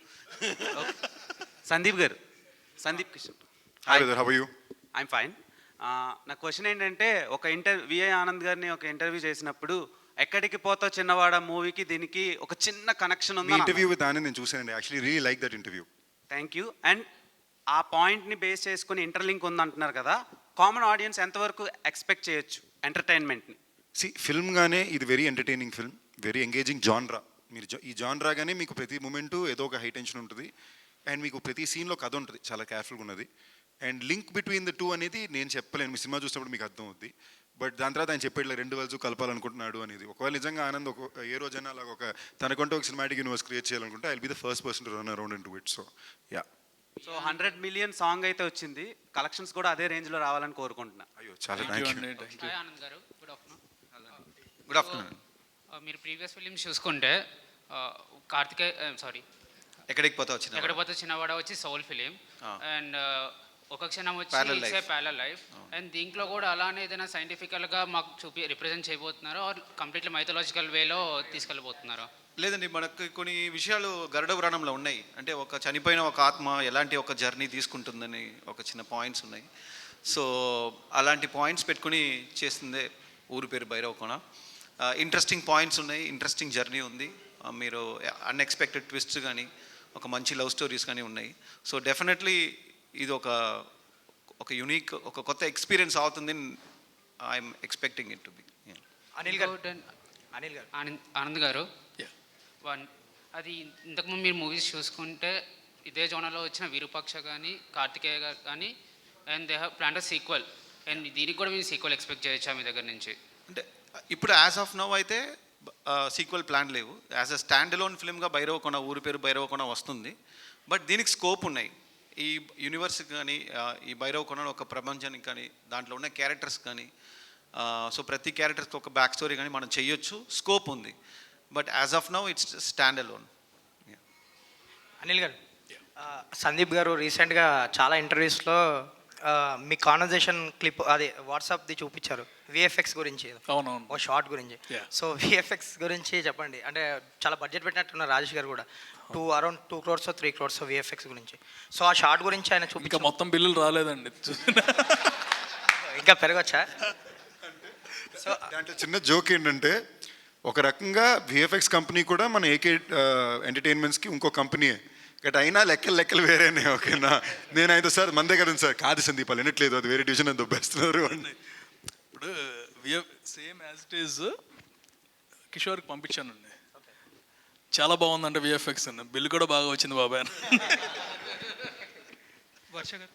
J: Sandeep Kishan.
D: Hi brother, how are you?
J: I'm fine. నా క్వశ్చన్ ఏంటంటే, విఐ ఆనంద్ గారిని ఒక ఇంటర్వ్యూ చేసినప్పుడు ఎక్కడికి పోతావు చిన్నవాడ మూవీకి దీనికి ఒక చిన్న కనెక్షన్ ఉంది.
D: ఇంటర్వ్యూ విత్ ఆనంద్ నేను చూసానండి, actually really like that interview.
J: Thank you. And ఆ పాయింట్ని బేస్ చేసుకుని ఇంటర్లింక్ ఉందంటున్నారు కదా, కామన్ ఆడియన్స్ ఎంతవరకు ఎక్స్పెక్ట్ చేయొచ్చు ఎంటర్టైన్మెంట్ని?
D: ఫిల్మ్గానే ఇది very entertaining film, very engaging genre. మీరు ఈ జాన్రాగానే మీకు ప్రతి మూమెంటు ఏదో ఒక హై టెన్షన్ ఉంటుంది, అండ్ మీకు ప్రతి సీన్లో కథ ఉంటుంది, చాలా కేర్ఫుల్గా ఉన్నది. And link between the two అనేది నేను చెప్పలేను, మీ సినిమా చూసినప్పుడు మీకు అర్థం అవుద్ది. బట్ దాని తర్వాత ఆయన చెప్పేట్లా 2 వల్స్ కలపాలనుకుంటున్నాడు అనేది. ఒకవేళ నిజంగా ఆనంద్ ఏ రోజైనా అలాగ తనకంటూ ఒక సినిమాటిక్ యూనివర్స్ క్రియేట్ చేయాలనుకుంటే I will be the first person to run around in to it. So yeah.
J: So 100 million song అయితే వచ్చింది, కలెక్షన్స్ కూడా అదే రేంజ్లో రావాలని కోరుకుంటున్నా.
D: అయ్యో చాలా thank you.
K: Anand garu, good afternoon.
C: Good afternoon.
K: మీరు ప్రీవియస్ ఫిలిమ్స్ చూసుకుంటే
C: ఎక్కడికి పోతావు
K: చిన్నవాడ వచ్చి సోల్ ఫిలిం, అండ్ ఒక క్షణం వచ్చి ప్యారలల్ లైఫ్. అండ్ దీంట్లో కూడా అలానే ఏదైనా సైంటిఫికల్గా మాకు రిప్రజెంట్ చేయబోతున్నారో ఆర్ కంప్లీట్లీ మైథలాజికల్ వేలో తీసుకెళ్ళబోతున్నారో?
C: లేదండి, మనకు కొన్ని విషయాలు గరుడ పురాణంలో ఉన్నాయి. అంటే ఒక చనిపోయిన ఒక ఆత్మ ఎలాంటి ఒక జర్నీ తీసుకుంటుందని ఒక చిన్న పాయింట్స్ ఉన్నాయి. సో అలాంటి పాయింట్స్ పెట్టుకుని చేస్తుందే ఊరి పేరు భైరవకోన. ఇంట్రెస్టింగ్ పాయింట్స్ ఉన్నాయి, ఇంట్రెస్టింగ్ జర్నీ ఉంది. మీరు అన్ఎక్స్పెక్టెడ్ ట్విస్ట్స్ కానీ ఒక మంచి లవ్ స్టోరీస్ కానీ ఉన్నాయి. సో డెఫినెట్లీ ఇది ఒక యూనిక్, ఒక కొత్త ఎక్స్పీరియన్స్ అవుతుంది. I'm expecting it to be.
K: Anand గారు, అది ఇంతకుముందు మీరు మూవీస్ చూసుకుంటే ఇదే జోనర్లో వచ్చిన విరూపాక్ష కానీ కార్తికేయ గారు కానీ, and they have plan sequel, and దీనికి కూడా మీరు సీక్వెల్ ఎక్స్పెక్ట్ చేయొచ్చా మీ దగ్గర నుంచి?
C: అంటే ఇప్పుడు యాజ్ ఆఫ్ నౌ అయితే సీక్వెల్ ప్లాన్ లేవు. యాజ్ అ స్టాండ్ అలోన్ ఫిల్మ్గా భైరవకోన, ఊరి పేరు భైరవకోన వస్తుంది. బట్ దీనికి స్కోప్ ఉన్నాయి. ఈ యూనివర్స్ కానీ ఈ భైరవకోన ఒక ప్రపంచానికి కానీ దాంట్లో ఉన్న క్యారెక్టర్స్ కానీ సో ప్రతి క్యారెక్టర్కి ఒక బ్యాక్ స్టోరీ కానీ మనం చేయొచ్చు, స్కోప్ ఉంది. But as of now it's stand alone.
L: Anil గారు, సందీప్ గారు రీసెంట్గా చాలా ఇంటర్వ్యూస్లో మీ కాన్వర్జేషన్ క్లిప్ అది వాట్సాప్ది చూపించారు విఎఫ్ఎక్స్ గురించి,
F: అవునవును,
L: ఓ షార్ట్ గురించి. సో విఎఫ్ఎక్స్ గురించి చెప్పండి. అంటే చాలా బడ్జెట్ పెట్టినట్టున్నారు రాజేష్ గారు కూడా, అరౌండ్ 2 crores 3 crores విఎఫ్ఎక్స్ గురించి. సో ఆ షార్ట్ గురించి ఆయన
F: ఇంకా
L: చూపించారు.
F: మొత్తం బిల్లులు రాలేదండి.
L: ఇంకా పెరగచ్చా?
D: సో దాంట్లో చిన్న జోక్ ఏంటంటే, ఒక రకంగా విఎఫ్ఎక్స్ కంపెనీ కూడా మన ఏకే ఎంటర్టైన్మెంట్స్కి ఇంకో కంపెనీయే, బట్ అయినా లెక్కలు వేరేనే. ఓకేనా, నేను అయితే సార్ మన దగ్గర ఉంది సార్, కాదు సందీప్ వాళ్ళు వినట్లేదు, అది వేరే డివిజన్ అని దొబ్బేస్తున్నారు అని.
F: ఇప్పుడు సేమ్ యాజ్ ఇట్ ఈజ్ కిషోర్కి పంపించానండి, చాలా బాగుందంటే విఎఫ్ఎక్స్ అండి, బిల్లు కూడా బాగా వచ్చింది బాబాయ్.
L: వర్ష గారు,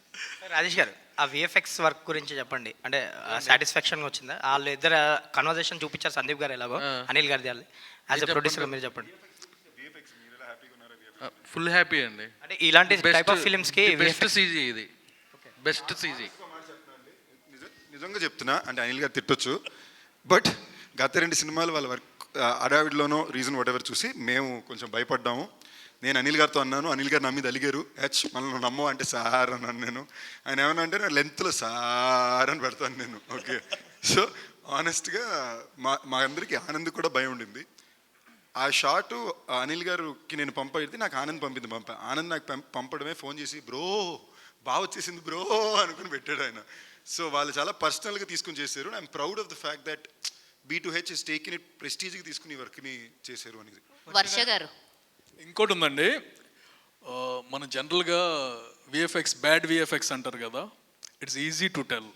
L: రాజేష్ గారు, ఆ విఎఫ్ఎక్స్ వర్క్ గురించి చెప్పండి. అంటే సాటిస్ఫాక్షన్గా వచ్చిందా? వాళ్ళు ఇద్దరు కన్వర్జేషన్ చూపించారు సందీప్ గారు ఎలాగో, అనిల్ గారిది వాళ్ళు. యాజ్ ఎ ప్రొడ్యూసర్ మీరు చెప్పండి.
I: ఫుల్ హ్యాపీ అండి.
L: అంటే ఇలాంటి టైప్ ఆఫ్ ఫిల్మ్స్కి
I: బెస్ట్ సీజీ ఇది, బెస్ట్ సీజీ.
D: నిజంగా చెప్తున్నా, అంటే అనిల్ గారు తిట్టొచ్చు, బట్ గత 2 సినిమాలు వాళ్ళ వర్క్ అడావిడ్లోనో రీజన్ వాటెవర్ చూసి మేము కొంచెం భయపడ్డాము. నేను అనిల్ గారితో అన్నాను, అనిల్ గారు నా మీద అలిగారు, మనల్ని నమ్మో అంటే సార్ అన్నాను నేను. ఆయన ఏమన్నా అంటే నా లెంత్లో సార్ అని పెడతాను నేను. ఓకే, సో ఆనెస్ట్గా మా అందరికీ ఆనంద్ కూడా భయం ఉండింది. ఆ షాటు అనిల్ గారికి నేను పంపడితే నాకు ఆనంద్ ఆనంద్ నాకు పంపడమే, ఫోన్ చేసి బ్రో బాగా వచ్చేసింది బ్రో అనుకుని పెట్టాడు ఆయన. సో వాళ్ళు చాలా పర్సనల్గా తీసుకుని చేశారు. I'm proud of the fact that B2H is taken it ప్రెస్టీజ్కి తీసుకుని ఈ వర్క్ని చేశారు అనేది.
B: వర్ష గారు,
F: ఇంకోటి ఉందండి, మన జనరల్గా విఎఫ్ఎక్స్ బ్యాడ్ విఎఫ్ఎక్స్ అంటారు కదా, it's easy to tell,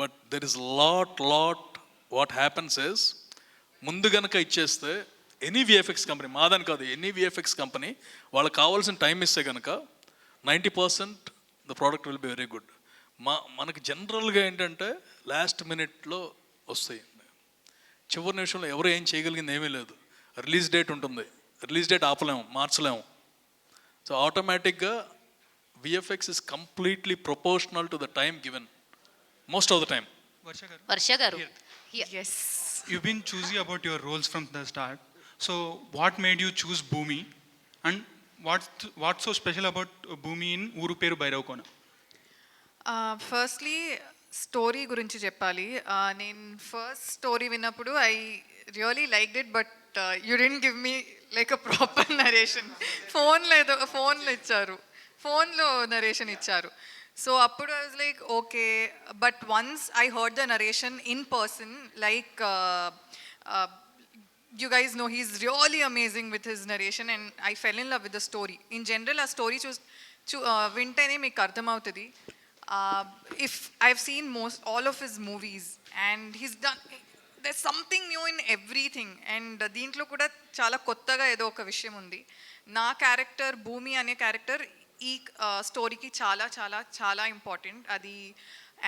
F: but there is lot what happens is, ముందు గనక ఇచ్చేస్తే ఎనీ విఎఫ్ఎక్స్ కంపెనీ, మాదని కాదు, ఎనీ విఎఫ్ఎక్స్ కంపెనీ వాళ్ళకి కావాల్సిన టైం ఇస్తే కనుక 90% the product will be very good. మనకి జనరల్గా ఏంటంటే లాస్ట్ మినిట్లో వస్తాయి, చివరి నిమిషంలో ఎవరు ఏం చేయగలిగింది ఏమీ లేదు. రిలీజ్ డేట్ ఉంటుంది, రిలీజ్ డేట్ ఆపలేము, మార్చలేము. సో ఆటోమేటిక్గా VFX is completely proportional to the time given most of the time.
B: Varsha garu,
M: Yes, you've been choosy about your roles from the start. So, what made you choose Bhumi, and what's so special about Bhumi in Uru Peru Bairavkona?
N: Firstly story గురించి చెప్పాలి. నేను first story విన్నప్పుడు I really liked it, but you didn't give me like a proper narration. ఫోన్లో narration ఇచ్చారు. So అప్పుడు I was like okay, but once I heard the narration in person, like you guys know he's really amazing with his narration, and I fell in love with the story. In general, a story vintene meeku ardhamautadi. If I've seen all of his movies, and he's done, there's something new in everything, and deentlo kuda chaala kottaga edo oka vishayam undi. Na character Bhumi ane character ee story ki చాలా important adi.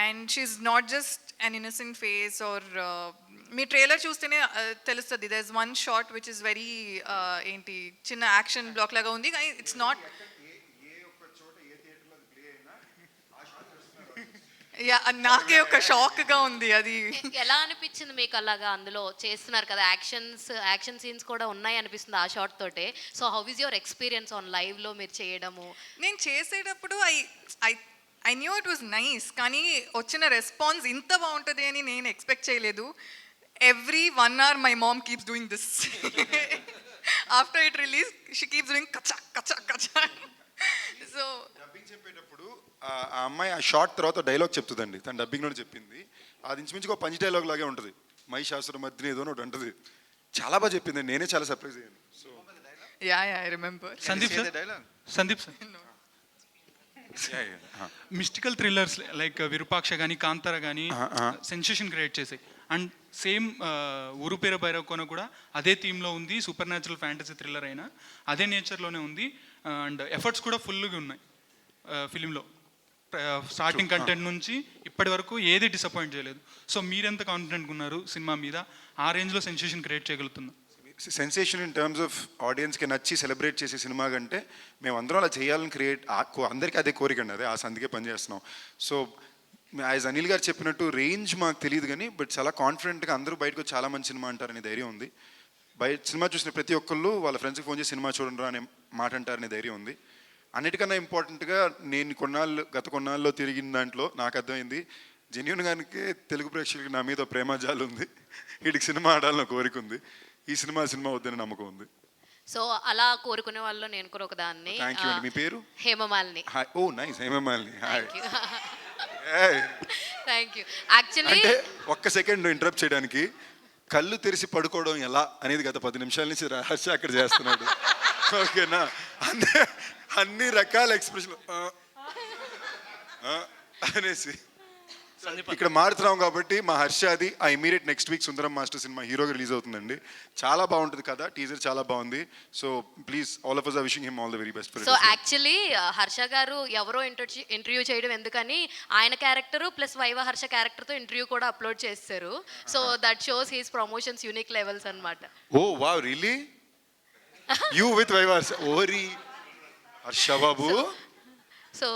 N: And she's not just an innocent face, or me trailer చూస్తేనే తెలుస్తుంది. there's one shot which is very ఏంటి చిన్న action block లాగా ఉంది, కానీ it's not. నాకే ఒక షాక్గా ఉంది అది.
O: ఎలా అనిపించింది మీకు అలాగా అందులో చేస్తున్నారు కదా, యాక్షన్ సీన్స్ కూడా ఉన్నాయి అనిపిస్తుంది ఆ షాట్ తోటే. So how is your experience on లైవ్లో మీరు చేయడము?
N: నేను చేసేటప్పుడు I knew it was nice, కానీ వచ్చిన రెస్పాన్స్ ఇంత బాగుంటుంది అని నేను ఎక్స్పెక్ట్ చేయలేదు. Every 1 hour my mom keeps doing this. After it released, she keeps doing kacha kacha kacha. So
D: dubbing చెప్పేటప్పుడు ఆ అమ్మాయి ఆ షార్ట్ తర్వాత డైలాగ్ చెప్తుందండి, తను డబ్బింగ్లో చెప్పింది. అది ఇంచుమించుగా పంచ్ డైలాగ్ లాగే ఉంటుంది, మై శాస్త్రం మధ్యన ఏదో ఒకటి ఉంటుంది. చాలా బాగా చెప్పింది, నేనే చాలా సర్ప్రైజ్ అయ్యాను. So
N: I remember.
M: Sandeep sir. Mystical thrillers like Virupaksha కానీ కాంతార కానీ సెన్సేషన్ క్రియేట్ చేసాయి. అండ్ సేమ్ ఊరు పేరు భైరవకోన కూడా అదే థీమ్లో ఉంది, సూపర్ న్యాచురల్ ఫ్యాంటసీ థ్రిల్లర్ అయినా అదే నేచర్లోనే ఉంది. అండ్ ఎఫర్ట్స్ కూడా ఫుల్గా ఉన్నాయి ఫిలింలో. స్టార్టింగ్ కంటెంట్ నుంచి ఇప్పటి వరకు ఏది డిసప్పాయింట్ చేయలేదు. సో మీరెంత కాన్ఫిడెంట్గా ఉన్నారు సినిమా మీద? ఆ రేంజ్లో సెన్సేషన్ క్రియేట్ చేయగలుగుతుందా?
D: సెన్సేషన్ ఇన్ టర్మ్స్ ఆఫ్ ఆడియన్స్కి నచ్చి సెలబ్రేట్ చేసే సినిమా కంటే మేము అందరం అలా చేయాలని అందరికీ అదే కోరిక అండి, అదే ఆ సందికే పనిచేస్తున్నాం. సో యాజ్ అనిల్ గారు చెప్పినట్టు రేంజ్ మాకు తెలియదు కానీ బట్ చాలా కాన్ఫిడెంట్గా అందరూ బయటకు వచ్చి చాలా మంచి సినిమా అంటారనే ధైర్యం ఉంది. బయట సినిమా చూసిన ప్రతి ఒక్కళ్ళు వాళ్ళ ఫ్రెండ్స్కి ఫోన్ చేసి సినిమా చూడండి అనే మాట అంటారనే ధైర్యం ఉంది. అన్నిటికన్నా ఇంపార్టెంట్గా నేను గత కొన్నాళ్ళలో తిరిగిన దాంట్లో నాకు అర్థమైంది జెన్యూన్గానికి తెలుగు ప్రేక్షకులకి నా మీద ప్రేమజాలు ఉంది. వీడికి సినిమా ఆడాలని కోరిక ఉంది. ఈ సినిమా వద్దని నమ్మకం ఉంది.
O: సో అలా కోరుకునే వాళ్ళు నేను కూడా ఒకదాన్ని.
D: థ్యాంక్ యూ అండి. మీ పేరు?
O: Hemamalini.
D: Hi. Oh nice. Hemamalini. Hi.
O: Thank you. Actually
D: అంటే ఒక్క సెకండ్ ఇంటరప్ట్ చేయడానికి, కళ్ళు తెరిచి పడుకోవడం ఎలా అనేది గత 10 నిమిషాల నుంచి రహస్య అక్కడ చేస్తున్నాడు. ఓకేనా? అన్ని రకాల ఎక్స్ప్రెషన్ అనేసి ఇక్కడ మారుతున్నాం కాబట్టి మా హర్షాది ఆ immediate next week Sundaram master సినిమా హీరోగా రిలీజ్ అవుతుందండి. చాలా బాగుంటుంది కదా, టీజర్ చాలా బాగుంది. So please all of us are wishing him all the very best.
O: So actually Harsha garu ఎవరో ఇంటర్వ్యూ చేయడం ఎందుకని ఆయన క్యారెక్టర్ ప్లస్ వైవ హర్ష క్యారెక్టర్తో ఇంటర్వ్యూ కూడా అప్లోడ్ చేస్తారు. So that shows his promotions unique levels అన్నమాట.
D: Oh wow, really? You with Viva Harsha? ఓరి హర్ష బాబు.
O: So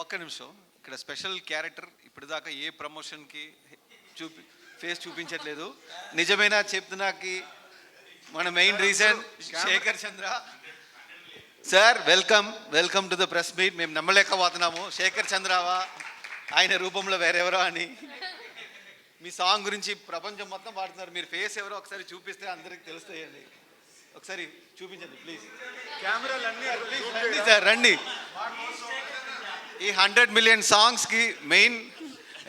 C: ఒక్క నిమిషం, ఇక్కడ స్పెషల్ క్యారెక్టర్ ఇప్పటిదాకా ఏ ప్రమోషన్కి ఫేస్ చూపించట్లేదు. నిజమైన చెప్తున్నాకి మన main reason Shekhar Chandra sir. Welcome to the press meet. మేము నమ్మలేకపోతున్నాము శేఖర్ చంద్రవా ఆయన రూపంలో వేరెవరో అని. మీ సాంగ్ గురించి ప్రపంచం మొత్తం పాడుతున్నారు. మీరు ఫేస్ ఎవరో ఒకసారి చూపిస్తే అందరికి తెలుస్తాయండి. ఒకసారి చూపించండి ప్లీజ్. కెమెరాలన్నీ రండి సార్, రండి. ఈ 100 మిలియన్ సాంగ్స్కి మెయిన్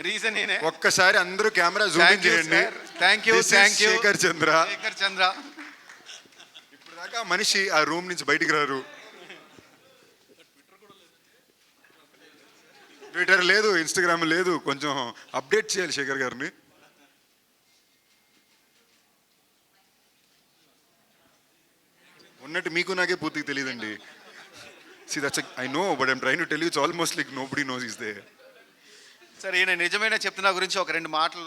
C: రీజన్ ఏనే.
D: ఒక్కసారి అందరూ కెమెరా జూమ్ చేయండి.
C: థ్యాంక్ యూ
D: శేఖర్ చంద్ర.
C: ఇప్పుడు
D: దాకా మనిషి ఆ రూమ్ నుంచి బయటికి రారు. ట్విట్టర్ లేదు, ఇన్స్టాగ్రామ్ లేదు. కొంచెం అప్డేట్ చేయాలి శేఖర్ గారిని. ఉన్నట్టు మీకు నాకే పూర్తిగా తెలియదండి. See, I know, but I'm trying to tell you, it's almost like nobody knows he's there.
C: సరే, ఈయన నిజమైన చెప్తున్నా గురించి ఒక 2 మాటలు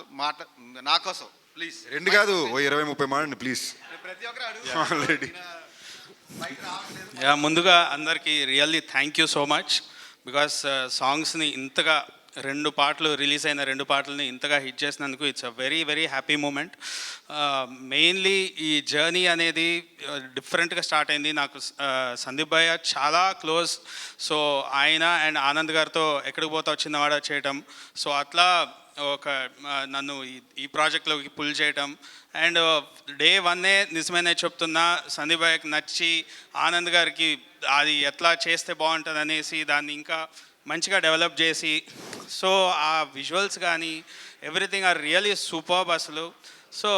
C: నా కోసం ప్లీజ్.
D: 2 కాదు, ఓ 20-30 మాటండి ప్లీజ్.
C: ప్రతి ఒక్కరు
D: ఆల్రెడీ.
A: ముందుగా అందరికీ really thank you so much. Because సాంగ్స్ని ఇంతగా 2 పాటలు రిలీజ్ అయిన 2 పాటలని ఇంతగా హిట్ చేసినందుకు it's a very very happy moment. Mainly ఈ జర్నీ అనేది డిఫరెంట్గా స్టార్ట్ అయింది. నాకు సందీప్ భయ్య చాలా క్లోజ్. సో ఆయన అండ్ ఆనంద్ గారితో ఎక్కడికి పోతావు చిన్నవాడ చేయటం, సో అట్లా ఒక నన్ను ఈ ప్రాజెక్ట్లోకి పుల్ చేయటం. అండ్ డే 1 నిజమైన చెప్తున్నా సందీప్ భయ్యకి నచ్చి ఆనంద్ గారికి అది ఎట్లా చేస్తే బాగుంటుంది అనేసి దాన్ని ఇంకా మంచిగా డెవలప్ చేసి, సో ఆ విజువల్స్ కానీ ఎవ్రీథింగ్ ఆర్ రియలీ సూపర్బ్ అసలు. సో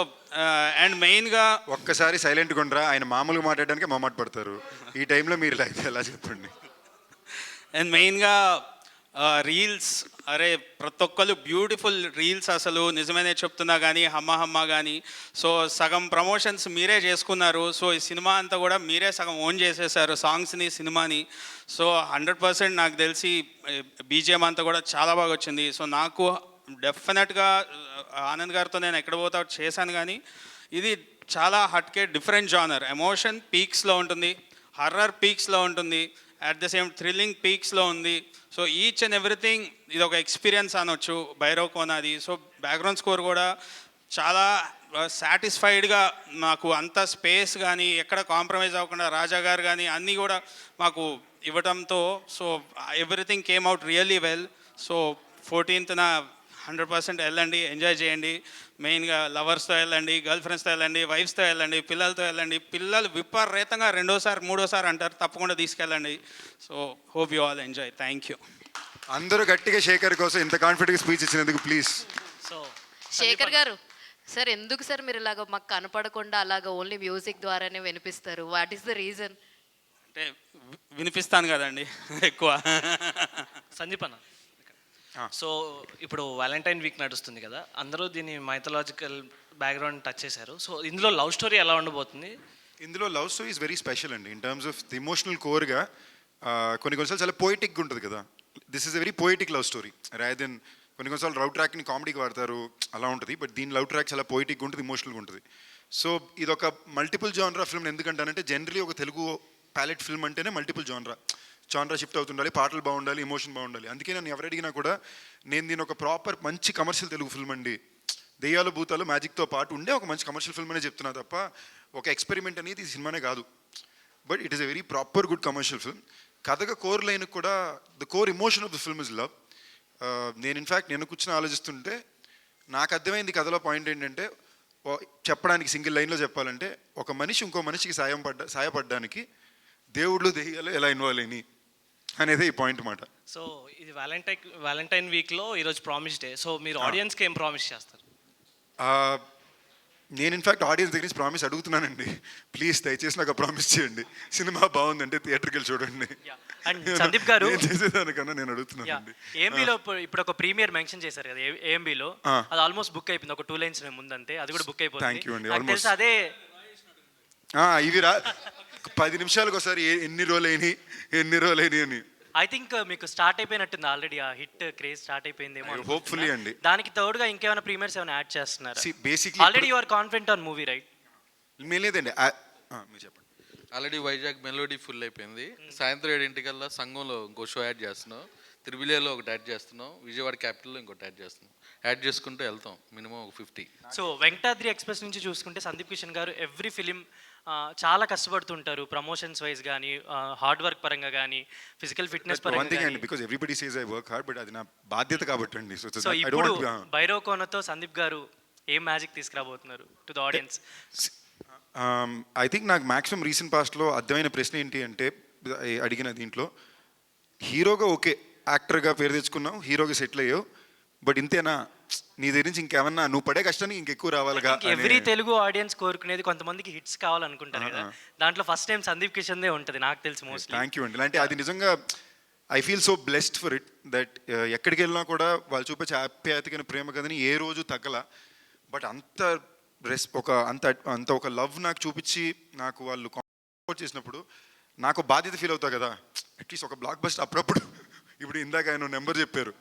A: అండ్ మెయిన్గా
D: ఒక్కసారి సైలెంట్గా ఉండరా, ఆయన మామూలుగా మాట్లాడడానికి మొహమాట పడతారు. ఈ టైంలో మీరు లైక్ ఎలా చెప్పండి.
A: అండ్ మెయిన్గా రీల్స్, అరే ప్రతి ఒక్కరు బ్యూటిఫుల్ రీల్స్ అసలు నిజమేనే చెప్తున్నా కానీ హమ్మ కానీ. సో సగం ప్రమోషన్స్ మీరే చేసుకున్నారు. సో ఈ సినిమా అంతా కూడా మీరే సగం ఓన్ చేసేసారు, సాంగ్స్ని సినిమాని. సో 100% నాకు తెలిసి బీజిఎం అంతా కూడా చాలా బాగా వచ్చింది. సో నాకు డెఫినెట్గా ఆనంద్ గారితో నేను ఎక్కడ పోతా చేశాను, కానీ ఇది చాలా హట్కే డిఫరెంట్ జానర్. ఎమోషన్ పీక్స్లో ఉంటుంది, హర్రర్ పీక్స్లో ఉంటుంది, అట్ ద సేమ్ థ్రిల్లింగ్ పీక్స్లో ఉంది. సో ఈచ్ అండ్ ఎవ్రీథింగ్ ఇది ఒక ఎక్స్పీరియన్స్ అనొచ్చు భైరవ్ కోనాది. సో బ్యాక్గ్రౌండ్ స్కోర్ కూడా చాలా సాటిస్ఫైడ్గా నాకు అంత స్పేస్ కానీ ఎక్కడ కాంప్రమైజ్ అవ్వకుండా రాజా గారు కానీ అన్నీ కూడా మాకు ఇవ్వడంతో so everything came out really well. So 14th 100% వెళ్ళండి, ఎంజాయ్ చేయండి. మెయిన్గా లవర్స్తో వెళ్ళండి, గర్ల్ ఫ్రెండ్స్తో వెళ్ళండి, వైఫ్స్తో వెళ్ళండి, పిల్లలతో వెళ్ళండి. పిల్లలు విపరీతంగా 2వ-సారి 3వ-సారి అంటారు, తప్పకుండా తీసుకెళ్ళండి. So hope you all enjoy. Thank you.
D: అందరూ గట్టిగా శేఖర్ కోసం ఇంత కాన్ఫిడెంట్గా స్పీచ్ ఇచ్చినందుకు ప్లీజ్.
O: సో శేఖర్ గారు సార్, ఎందుకు సార్ మీరు ఇలాగ మాకు కనపడకుండా అలాగ ఓన్లీ మ్యూజిక్ ద్వారానే వినిపిస్తారు? What is the reason?
A: అంటే వినిపిస్తాను కదండి ఎక్కువ.
P: సందీప్ అన్న, సో ఇప్పుడు వ్యాలంటైన్ వీక్ నడుస్తుంది కదా, అందరూ దీని మైథలాజికల్ బ్యాక్గ్రౌండ్ టచ్ చేశారు. సో ఇందులో లవ్ స్టోరీ ఎలా ఉండబోతుంది?
D: ఇందులో love story is very special అండి. In terms of the emotional కోర్గా కొన్నిసార్లు చాలా పోయిటిక్గా ఉంటుంది కదా. This is a very poetic love story rather than కొన్నిసార్లు లవ్ ట్రాక్ని కామెడీకి వాడతారు, అలా ఉంటుంది. బట్ దీని లవ్ ట్రాక్ చాలా పోయిటిక్గా ఉంటుంది, ఇమోషనల్గా ఉంటుంది. సో ఇది ఒక మల్టిపుల్ జానరా ఫిల్మ్. ఎందుకంటానంటే జనరలీ ఒక తెలుగు ప్యాలెట్ ఫిల్మ్ అంటేనే మల్టిపుల్ జానరా. జానరా షిఫ్ట్ అవుతుండాలి, పాటలు బాగుండాలి, ఎమోషన్ బాగుండాలి. అందుకే నన్ను ఎవరు అడిగినా కూడా నేను దీని ఒక ప్రాపర్ మంచి కమర్షియల్ తెలుగు ఫిల్మ్ అండి, దెయ్యాలు భూతాలు మ్యాజిక్తో పాటు ఉండే ఒక మంచి కమర్షియల్ ఫిల్మ్ అనే చెప్తున్నా తప్ప ఒక ఎక్స్పెరిమెంట్ అనేది ఈ సినిమానే కాదు. But it is a very proper good commercial film. కథగా కోర్ లైన్ కూడా the core emotion of the film is love. నేను ఇన్ఫ్యాక్ట్ నేను కూర్చొని ఆలోచిస్తుంటే నాకు అర్థమైంది కథలో పాయింట్ ఏంటంటే, చెప్పడానికి సింగిల్ లైన్లో చెప్పాలంటే, ఒక మనిషి ఇంకో మనిషికి సాయపడడానికి దేవుళ్ళు దెయ్యాలు ఎలా ఇన్వాల్వ్ అయినాయి అనేది ఈ పాయింట్ మాట.
P: సో ఇది వ్యాలంటైన్ వీక్లో ఈరోజు ప్రామిస్ డే. సో మీరు ఆడియన్స్కి ఏం ప్రామిస్ చేస్తారు?
D: నేను ఇన్ఫ్యాక్ట్ ఆడియన్స్ దగ్గర నుంచి ప్రామిస్ అడుగుతున్నానండి, ప్లీజ్ దయచేసి నాకు ప్రామిస్ చేయండి, సినిమా బాగుందంటే థియేటర్కి వెళ్ళి చూడండి.
Q: అండ్ సందీప్ గారు
D: చేసేదానికన్నా నేను అడుగుతున్నానండి.
Q: ఏఎంబీలో ఇప్పుడు ఒక ప్రీమియర్ మెన్షన్ చేశారు కదా ఏఎంబీలో, అది ఆల్మోస్ట్ బుక్ అయిపోయింది, ఒక 2 లైన్స్ ముందంతే, అది కూడా బుక్ అయిపోయింది.
D: థ్యాంక్ యూ అండి.
Q: నాకు తెలుసు అదే
D: ఇవి 10 నిమిషాలకు ఒకసారి ఎన్ని రోజులైనాయి అని.
Q: ఐ థింక్ మీకు స్టార్ట్ అయిపోయినట్టుంది ఆల్రెడీ, ఆ హిట్ క్రేజ్ స్టార్ట్ అయిపోయిందేమో.
D: హోప్ఫుల్లీ అండి.
Q: దానికి తోడుగా ఇంకేమైనా ప్రీమియర్స్ ఏమైనా యాడ్ చేస్తున్నారు?
D: Basically
Q: already you are confident on movie right?
D: లేదండి, మీరు చెప్పండి.
I: ఆల్రెడీ వైజాగ్ మెలోడీ ఫుల్ అయిపోయింది. సాయంత్రం 7 సంఘంలో ఇంకో షో యాడ్ చేస్తున్నాం, తిరుమలలో ఒకటి యాడ్ చేస్తున్నాం, విజయవాడ క్యాపిటల్లో ఇంకోటి యాడ్ చేస్తున్నాం. యాడ్ చేసుకుంటూ వెళ్తాం మినిమం ఒక 50.
Q: సో వెంకటాద్రి ఎక్స్ప్రెస్ నుంచి చూసుకుంటే సందీప్ కిషన్ గారు ఎవ్రీ ఫిలిం చాలా కష్టపడుతుంటారు, ప్రమోషన్స్ వైజ్ కానీ, హార్డ్ వర్క్ పరంగా కానీ, ఫిజికల్ ఫిట్నెస్ పరంగా కానీ.
D: Because everybody says I work hard, but అది నా బాధ్యత కాబట్టి అండి.
Q: సో ఇప్పుడు భైరవ్ కోనతో సందీప్ గారు ఏం మ్యాజిక్ తీసుకురాబోతున్నారు to the audience?
D: I think నాకు మ్యాక్సిమం రీసెంట్ పాస్ట్లో అర్థమైన ప్రశ్న ఏంటి అంటే, అడిగిన దీంట్లో హీరోగా ఓకే, యాక్టర్గా పేరు తెచ్చుకున్నావు, హీరోగా సెటిల్ అయ్యావు, బట్ ఇంతేనా, నీ దగ్గర నుంచి ఇంకేమన్నా నువ్వు పడే కష్టానికి ఇంకెక్కువ రావాలిగా?
Q: ఎవ్రీ తెలుగు ఆడియన్స్ కోరుకునేది కొంతమంది హిట్స్ కావాలనుకుంటారు కదా, దాంట్లో first time Sandeep Kishan they ఉంటుంది నాకు తెలిసి మోస్ట్లీ.
D: థ్యాంక్ యూ అండి. అంటే అది నిజంగా I feel so blessed for it that ఎక్కడికి వెళ్ళినా కూడా వాళ్ళు చూపించే ఆప్యాయతకైన ప్రేమ కదని ఏ రోజు తగ్గల. బట్ అంత అంత ఒక లవ్ నాకు చూపించి నాకు వాళ్ళు సపోర్ట్ చేసినప్పుడు నాకు బాధ్యత ఫీల్ అవుతా కదా, అట్లీస్ట్ ఒక బ్లాక్ బస్టర్ అప్పుడప్పుడు. ఇప్పుడు ఇందాక ఆయన నెంబర్ చెప్పారు,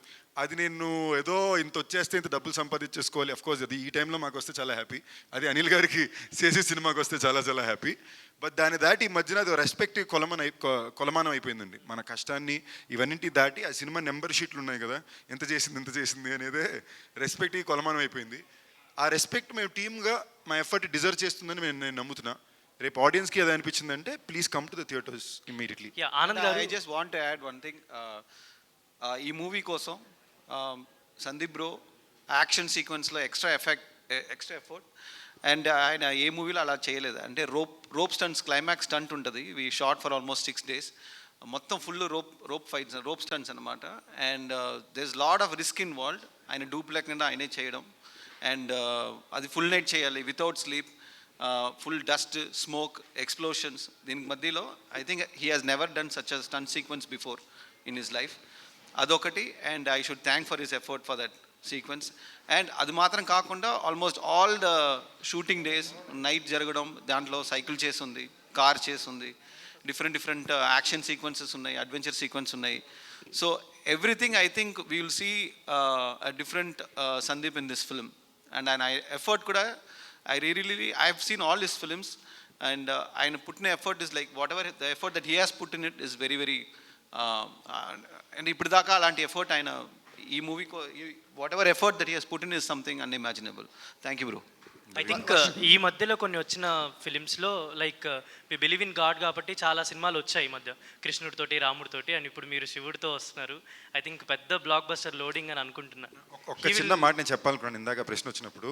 D: అది నేను ఏదో ఇంత వచ్చేస్తే ఇంత డబ్బులు సంపాదించేసుకోవాలి. అఫ్కోర్స్ అది ఈ టైంలో మాకు వస్తే చాలా హ్యాపీ, అది అనిల్ గారికి చేసే సినిమాకి వస్తే చాలా చాలా హ్యాపీ. బట్ దాన్ని దాటి ఈ మధ్యన అది రెస్పెక్ట్ కొలమానం అయిపోయిందండి. మన కష్టాన్ని ఇవన్నింటి దాటి ఆ సినిమా నెంబర్ షీట్లు ఉన్నాయి కదా, ఎంత చేసింది అనేదే రెస్పెక్ట్ కొలమానం అయిపోయింది. ఆ రెస్పెక్ట్ మేము టీమ్గా మా ఎఫర్ట్ డిజర్వ్ చేస్తుందని నేను నమ్ముతున్నా. రేపు ఆడియన్స్కి అది అనిపించిందంటే please come to the theatres immediately.
Q: Anand garu,
J: I just want to add one thing. ఈ మూవీ కోసం సందీప్ బ్రో యాక్షన్ సీక్వెన్స్లో ఎక్స్ట్రా ఎఫర్ట్, అండ్ ఆయన ఏ మూవీలో అలా చేయలేదు. అంటే రోప్ స్టంట్స్, క్లైమాక్స్ స్టంట్ ఉంటుంది, we shot for almost 6 days, మొత్తం full rope fights, rope stunts అనమాట. And there is lot of risk involved. ఆయన డూప్ లేకుండా ఆయనే చేయడం, అండ్ అది ఫుల్ నైట్ చేయాలి without sleep, full dust, smoke, explosions. దీనికి మధ్యలో I think he has never done such a stunt sequence before in his life. అదొకటి, and I should thank for his effort for that sequence. And అది మాత్రం కాకుండా almost all the shooting days night జరగడం, దాంట్లో cycle చేసి ఉంది, car చేసి ఉంది, డిఫరెంట్ యాక్షన్ సీక్వెన్సెస్ ఉన్నాయి, అడ్వెంచర్ సీక్వెన్స్ ఉన్నాయి. So everything I think we will see a different Sandeep in this film. And ఆయన ఎఫర్ట్ కూడా I have seen all his films, and ఆయన పుట్టిన effort is like whatever the effort that he has put in it is very and ఇప్పుడు దాకా అలాంటి effort ఆయన ఈ మూవీకో whatever effort that he has put in is something unimaginable. Thank you bro.
Q: I think ఈ మధ్యలో కొన్ని వచ్చిన ఫిలిమ్స్లో like we believe in God కాబట్టి చాలా సినిమాలు వచ్చాయి ఈ మధ్య, కృష్ణుడితోటి, రాముడితోటి, అండ్ ఇప్పుడు మీరు శివుడితో వస్తున్నారు. ఐ థింక్ పెద్ద బ్లాక్ బస్టర్ లోడింగ్ అని అనుకుంటున్నా.
D: ఒక్క చిన్న మాట నేను చెప్పాలనుకున్నాను ఇందాక ప్రశ్న వచ్చినప్పుడు.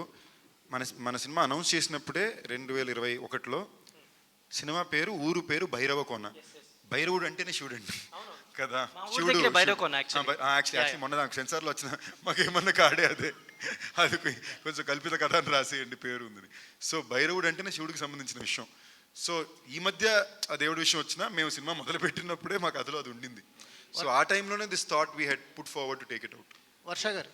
D: మన సినిమా అనౌన్స్ చేసినప్పుడే 2021లో సినిమా పేరు, ఊరు పేరు భైరవ కోన. భైరవుడు అంటేనే శివుడు అండి కదా, శివుడు. యాక్చువల్లీ మొన్న నాకు సెన్సార్లో వచ్చిన మాకేమన్నా కాడే అదే, అది కొంచెం కల్పిత కథ అని రాసేయండి పేరు ఉందని. సో భైరవుడు అంటేనే శివుడికి సంబంధించిన విషయం. సో ఈ మధ్య ఆ దేవుడి విషయం వచ్చినా మేము సినిమా మొదలు పెట్టినప్పుడే మాకు అదిలో అది ఉండింది. సో ఆ టైంలోనే this thought we had put forward to take it out.
E: Varsha garu,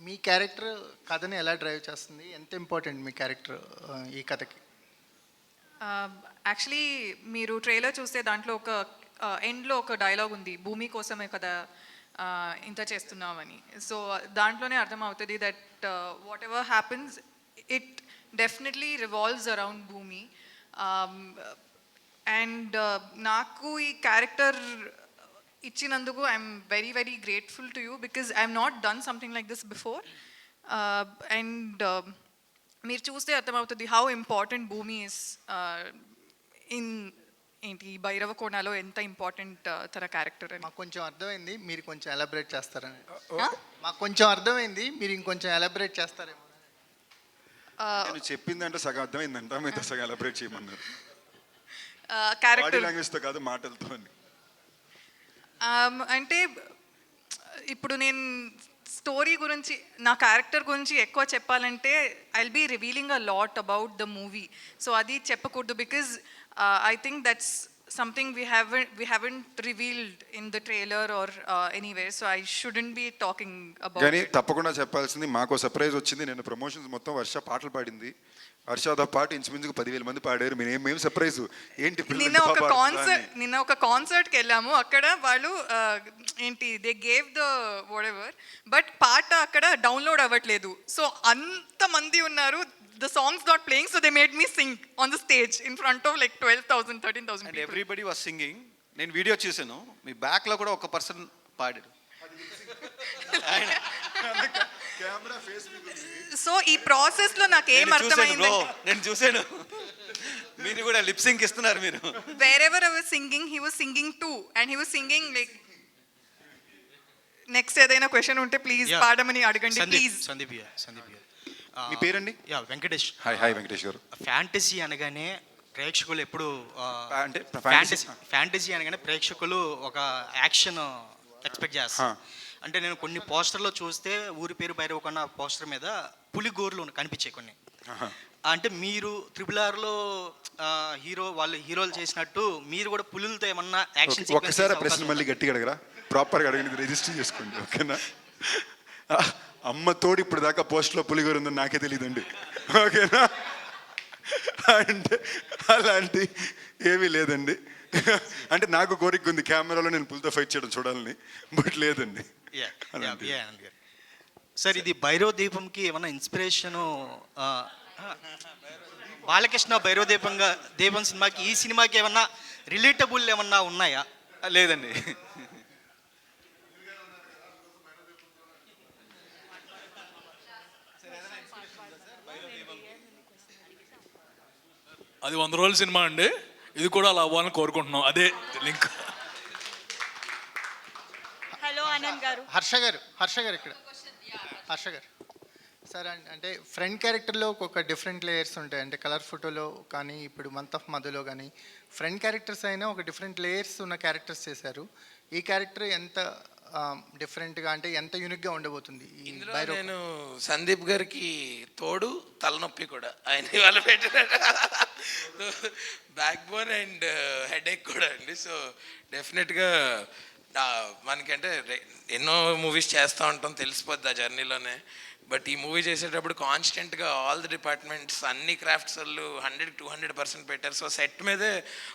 E: మీ క్యారెక్టర్ కథని ఎలా డ్రైవ్ చేస్తుంది, ఎంత ఇంపార్టెంట్ మీ క్యారెక్టర్ ఈ కథకి?
N: యాక్చువల్లీ మీరు ట్రైలర్ చూస్తే దాంట్లో ఒక ఎండ్లో ఒక డైలాగ్ ఉంది, భూమి కోసమే కదా ఇంత చేస్తున్నామని. సో దాంట్లోనే అర్థమవుతుంది that what ever happens it definitely revolves around భూమి. అండ్ నాకు ఈ క్యారెక్టర్ ఇచ్చినందుకు I'm very very grateful to you because I'm not done something like this before. And మీరు చూస్తే అర్థమవుతుంది హౌ ఇంపార్టెంట్ భూమి ఇస్ ఇన్ ఏంటి భైరవ కోణలో ఎంత ఇంపార్టెంట్ తన క్యారెక్టర్ అని.
E: మాకు కొంచెం అర్థమైంది, మీరు కొంచెం ఎలాబరేట్ చేస్తారని. మాకు కొంచెం అర్థమైంది, మీరు ఇంకొంచెం ఎలాబరేట్ చేస్తారేమో.
D: నేను చెప్పిందంటే సగం అర్థమైందంట, మీతో సగం ఎలబరేట్ చేయమన్నారు. బాడీ
N: క్యారెక్టర్
D: లాంగ్వేజ్తో కాదు, మాటలతో అని.
N: అంటే ఇప్పుడు నేను స్టోరీ గురించి నా క్యారెక్టర్ గురించి ఎక్కువ చెప్పాలంటే I will be revealing a lot about the movie. So అది చెప్పకూడదు because I think that's something we haven't revealed in the trailer or anywhere, so I shouldn't be talking about
D: కానీ
N: it.
D: తప్పకుండా చెప్పాల్సింది, మాకు surprise వచ్చింది. నేను promotions మొత్తం వర్ష పాటలు పాడింది. వర్షతో పాటు ఇంచుమించుకు 10,000 మంది పాడారు. మేము సర్ప్రైజ్ ఏంటి
N: నిన్న ఒక కాన్సర్ట్కి వెళ్ళాము. అక్కడ వాళ్ళు ఏంటి they gave the what ever, but పాట అక్కడ డౌన్లోడ్ అవ్వట్లేదు. సో అంతమంది ఉన్నారు, the songs not playing, so they made me sing on the stage in front of like 12,000 13,000 people.
C: And everybody was singing. నేను వీడియో చూసాను, మీ బ్యాక్ లో కూడా ఒక పర్సన్ పాడాడు.
N: సో ఈ ప్రాసెస్ లో నాకు ఏం అర్థమైంది,
C: నేను చూసాను మీరు కూడా లిప్ సింక్ ఇస్తున్నారు. మీరు
N: wherever I was singing he was singing too, and he was singing like next ఏదైనా క్వశ్చన్ ఉంటే ప్లీజ్ పాడమని అడగండి ప్లీజ్.
L: సందీప్
D: మీ పేరండి?
L: వెంకటేష్.
D: హాయ్ వెంకటేష్ గారు.
L: ఫ్యాంటసీ అనగానే ప్రేక్షకులు ఎప్పుడు
D: అంటే
L: ఫ్యాంటసీ అనగానే ప్రేక్షకులు ఒక యాక్షన్ ఎక్స్పెక్ట్ చేస్తారు. అంటే నేను కొన్ని పోస్టర్లో చూస్తే ఊరి పేరు భైరవ కొన్న పోస్టర్ మీద పులిగోర్లు కనిపించాయి కొన్ని. అంటే మీరు RRRలో హీరోలు చేసినట్టు మీరు కూడా పులులతో ఏమన్నా యాక్షన్
D: ఒక్కసారి ప్రశ్న మళ్ళీ గట్టిగా అడగరా, ప్రాపర్గా అడగండి, రిజిస్టర్ చేసుకోండి ఓకేనా. అమ్మ తోడు ఇప్పుడు దాకా పోస్ట్లో పులిగోరు ఉందని నాకే తెలియదండి ఓకేనా. అంటే అలాంటి ఏమీ లేదండి. అంటే నాకు కోరిక ఉంది కెమెరాలో నేను పులితో ఫైట్ చేయడం చూడాలని, బట్ లేదండి.
L: సార్ ఇది భైరవ దీపంకి ఏమన్నా ఇన్స్పిరేషను, బాలకృష్ణ భైరవ దీపం సినిమాకి ఈ సినిమాకి ఏమన్నా రిలేటబుల్ ఏమన్నా ఉన్నాయా?
C: లేదండి.
F: అది 100 రోజుల సినిమా అండి, ఇది కూడా అలా అవ్వాలని కోరుకుంటున్నాం. అదే లింక్.
E: హలో ఆనంద్ గారు. హర్ష గారు ఇక్కడ. హర్ష గారు సార్, అంటే ఫ్రంట్ క్యారెక్టర్లో ఒక డిఫరెంట్ లేయర్స్ ఉంటాయి. అంటే కలర్ ఫోటోలో కానీ ఇప్పుడు మంత్ ఆఫ్ మధులో కానీ ఫ్రంట్ క్యారెక్టర్స్ అయినా ఒక డిఫరెంట్ లేయర్స్ ఉన్న క్యారెక్టర్స్ చేశారు. ఈ క్యారెక్టర్ ఎంత డిఫరెంట్గా అంటే ఎంత యూనిక్గా ఉండబోతుంది?
R: నేను సందీప్ గారికి తోడు తలనొప్పి కూడా ఆయన వాళ్ళు పెట్టిన బ్యాక్ బోన్ అండ్ హెడేక్ కూడా అండి. సో డెఫినెట్గా మనకంటే ఎన్నో మూవీస్ చేస్తూ ఉంటాం, తెలిసిపోద్ది ఆ జర్నీలోనే. బట్ ఈ మూవీ చేసేటప్పుడు కాన్స్టెంట్గా ఆల్ ది డిపార్ట్మెంట్స్ అన్ని క్రాఫ్ట్స్ వాళ్ళు 100-200% పెట్టారు. సో సెట్ మీదే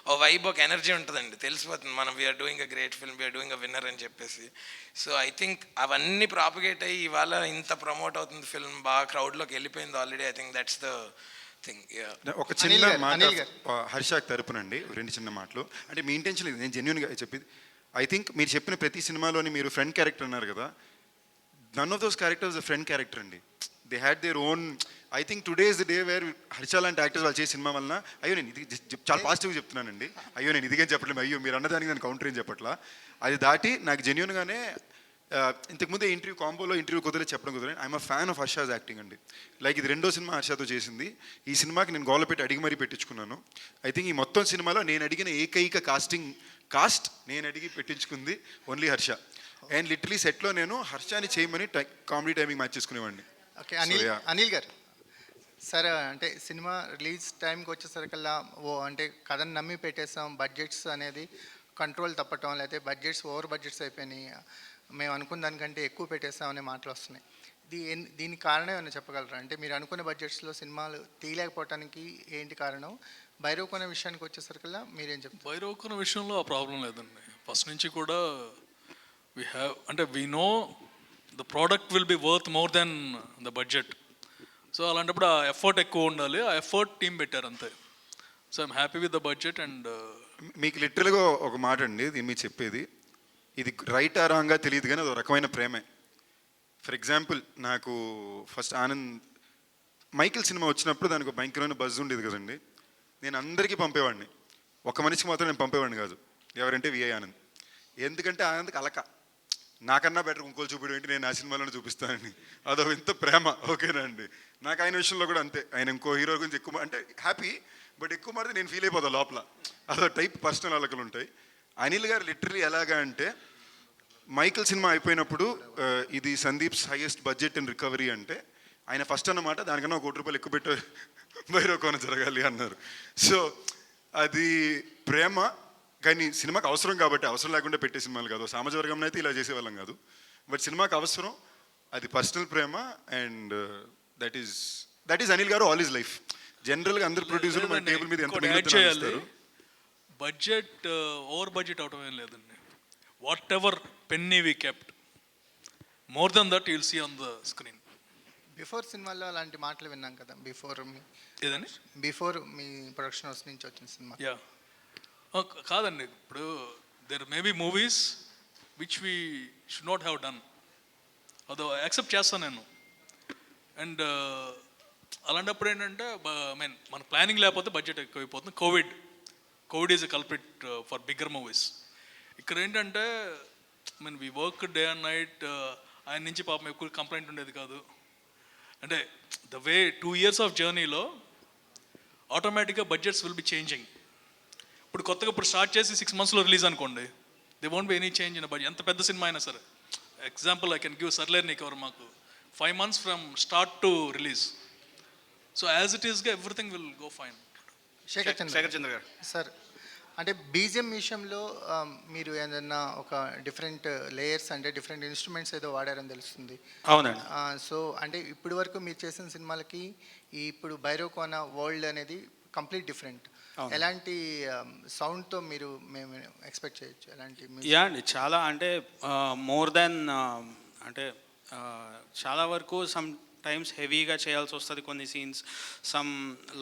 R: ఓ వైబ్, ఒక ఎనర్జీ ఉంటుందండి, తెలిసిపోతుంది మనం we're doing a great film, we're doing a winner అని చెప్పేసి. సో ఐ థింక్ అవన్నీ ప్రాపగేట్ అయ్యి ఇవాళ ఇంత ప్రమోట్ అవుతుంది ఫిల్మ్, బాగా క్రౌడ్లోకి వెళ్ళిపోయింది already. I think that's the thing.
D: ఒక చిన్న మాట హర్షాకి తరపునండి, 2 చిన్న మాటలు. అంటే మీ ఇంటెన్షన్ ఇది, నేను జెన్యున్గా చెప్పేది. ఐ థింక్ మీరు చెప్పిన ప్రతి సినిమాలోని మీరు ఫ్రెండ్ క్యారెక్టర్ అన్నారు కదా, none of those characters friend character అండి. They had their own. I think today is the day where Harsha లాంటి యాక్టర్స్ వాళ్ళు చేసే సినిమా వలన, అయ్యో నేను ఇది చాలా పాజిటివ్గా చెప్తున్నానండి, అయ్యో నేను ఇదిగా చెప్పట్లేదు, అయ్యో మీరు అన్నదానికి నేను కౌంటర్ ఏం చెప్పట్లా, అది దాటి నాకు జెన్యున్గానే ఇంతకుముందే ఇంటర్వ్యూ కుదిరే చెప్పడం కుదిరే I'm a fan of Harsha's acting అండి. లైక్ ఇది 2వ సినిమా హర్షతో చేసింది. ఈ సినిమాకి నేను గోల పెట్టి అడిగి మరీ పెట్టించుకున్నాను. ఐ థింక్ ఈ మొత్తం సినిమాలో నేను అడిగిన ఏకైక కాస్ట్ నేను అడిగి పెట్టించుకుంది ఓన్లీ హర్ష. అండ్ లిటరలీ సెట్లో నేను హర్షాని చేయమని కామెడీ టైమింగ్ మ్యాచ్ చేసుకునేవాడిని.
E: ఓకే అనిల్ గారు సార్, అంటే సినిమా రిలీజ్ టైంకి వచ్చేసరికల్లా అంటే కథను నమ్మి పెట్టేసాం, బడ్జెట్స్ అనేది కంట్రోల్ తప్పటం, లేకపోతే బడ్జెట్స్ ఓవర్ బడ్జెట్స్ అయిపోయినాయి, మేము అనుకున్న దానికంటే ఎక్కువ పెట్టేస్తాం అనే మాటలు వస్తున్నాయి. దీనికి కారణం ఏమైనా చెప్పగలరా? అంటే మీరు అనుకున్న బడ్జెట్స్లో సినిమాలు తీయలేకపోవటానికి ఏంటి కారణం? భైరవ కొన విషయానికి వచ్చేసరికల్లా మీరేం చెప్తారు?
F: భైరవ కొన విషయంలో ఆ ప్రాబ్లం లేదండి. ఫస్ట్ నుంచి కూడా we know the product will be worth more than the budget. So అలాంటప్పుడు ఆ ఎఫర్ట్ ఎక్కువ ఉండాలి, ఆ ఎఫర్ట్ టీం పెట్టారు అంతే. So I'm happy with the budget and
D: మీకు లిటరల్గా ఒక మాట అండి ఇది మీరు చెప్పేది, ఇది రైట్ ఆ రాంగా తెలియదు కానీ అది ఒక రకమైన ప్రేమే. ఫర్ ఎగ్జాంపుల్ నాకు ఫస్ట్ ఆనంద్ మైకిల్ సినిమా వచ్చినప్పుడు దానికి ఒక భయంకరమైన బజ్ ఉండేది కదండి. నేను అందరికీ పంపేవాడిని, ఒక మనిషికి మాత్రం నేను పంపేవాడిని కాదు. ఎవరంటే విఐ ఆనంద్. ఎందుకంటే ఆనంద్కి అలక, నాకన్నా బెటర్ ఇంకోళ్ళు చూపించడం ఏంటి, నేను ఆ సినిమాలోనే చూపిస్తానని. అదో ఇంత ప్రేమ. ఓకేనా అండి. నాకు ఆయన విషయంలో కూడా అంతే. ఆయన ఇంకో హీరో గురించి ఎక్కువ అంటే హ్యాపీ, బట్ ఎక్కువ మాత్రం నేను ఫీల్ అయిపోతాను లోపల. అదో టైప్ పర్సనల్ అలకలు ఉంటాయి. అనిల్ గారు లిటరలీ ఎలాగా అంటే మైకిల్ సినిమా అయిపోయినప్పుడు ఇది Sandeep's highest budget and recovery అంటే ఆయన ఫస్ట్ అన్నమాట దానికన్నా ₹1 కోటి ఎక్కువ పెట్టే భైరవకోన జరగాలి అన్నారు. సో అది ప్రేమ, కానీ సినిమాకి అవసరం కాబట్టి, అవసరం లేకుండా పెట్టే సినిమాలు కాదు. సామాజిక వర్గంలో అయితే ఇలా చేసేవాళ్ళం కాదు, బట్ సినిమాకి అవసరం, అది personal Prema. And that is Anil గారు ఆల్ ఈజ్ లైఫ్. జనరల్గా అందరు ప్రొడ్యూసర్లు మన టేబుల్ మీద ఎంత మిగులుతున్నారు.
F: బడ్జెట్ ఓవర్ బడ్జెట్ అవటం ఏం లేదండి. Whatever penny we kept, more than that you'll see on the screen.
E: Before సినిమాలో అలాంటి మాటలు విన్నాం కదా,
F: ఏదండి
E: బిఫోర్ మీ ప్రొడక్షన్ హౌస్ నుంచి వచ్చిన సినిమా.
F: యా కాదండి, ఇప్పుడు there may be movies which we should not have done, అదో యాక్సెప్ట్ చేస్తాను నేను. అండ్ అలాంటప్పుడు ఏంటంటే మన ప్లానింగ్ లేకపోతే బడ్జెట్ ఎక్కువైపోతుంది. Covid is a culprit for bigger movies. ఇక్కడ ఏంటంటే we work day and night. ఆయన నుంచి పాపం ఎక్కువ కంప్లైంట్ ఉండేది కాదు. అంటే ద వే 2 years ఆఫ్ జర్నీలో ఆటోమేటిక్గా బడ్జెట్స్ విల్ బి చేంజింగ్. ఇప్పుడు స్టార్ట్ చేసి 6 monthsలో రిలీజ్ అనుకోండి, there won't be any change in budget. ఎంత పెద్ద సినిమా అయినా సరే. Example I can give Sarileru Neekevvaru మాకు 5 months from start to release. So as it ఈస్గా everything will go fine.
E: Shekhar Chandra garu sir, అంటే బీజిఎం విషయంలో మీరు ఏదన్నా ఒక డిఫరెంట్ లేయర్స్ అంటే డిఫరెంట్ ఇన్స్ట్రుమెంట్స్ ఏదో వాడారని తెలుస్తుంది.
J: అవునండి.
E: సో అంటే ఇప్పటి వరకు మీరు చేసిన సినిమాలకి ఇప్పుడు భైరవకోన వరల్డ్ అనేది కంప్లీట్ డిఫరెంట్. ఎలాంటి సౌండ్తో మేము ఎక్స్పెక్ట్ చేయొచ్చు? ఎలాంటి
J: యా అండి, చాలా అంటే మోర్ దెన్ అంటే చాలా వరకు సమ్ టైమ్స్ హెవీగా చేయాల్సి వస్తుంది కొన్ని సీన్స్. సమ్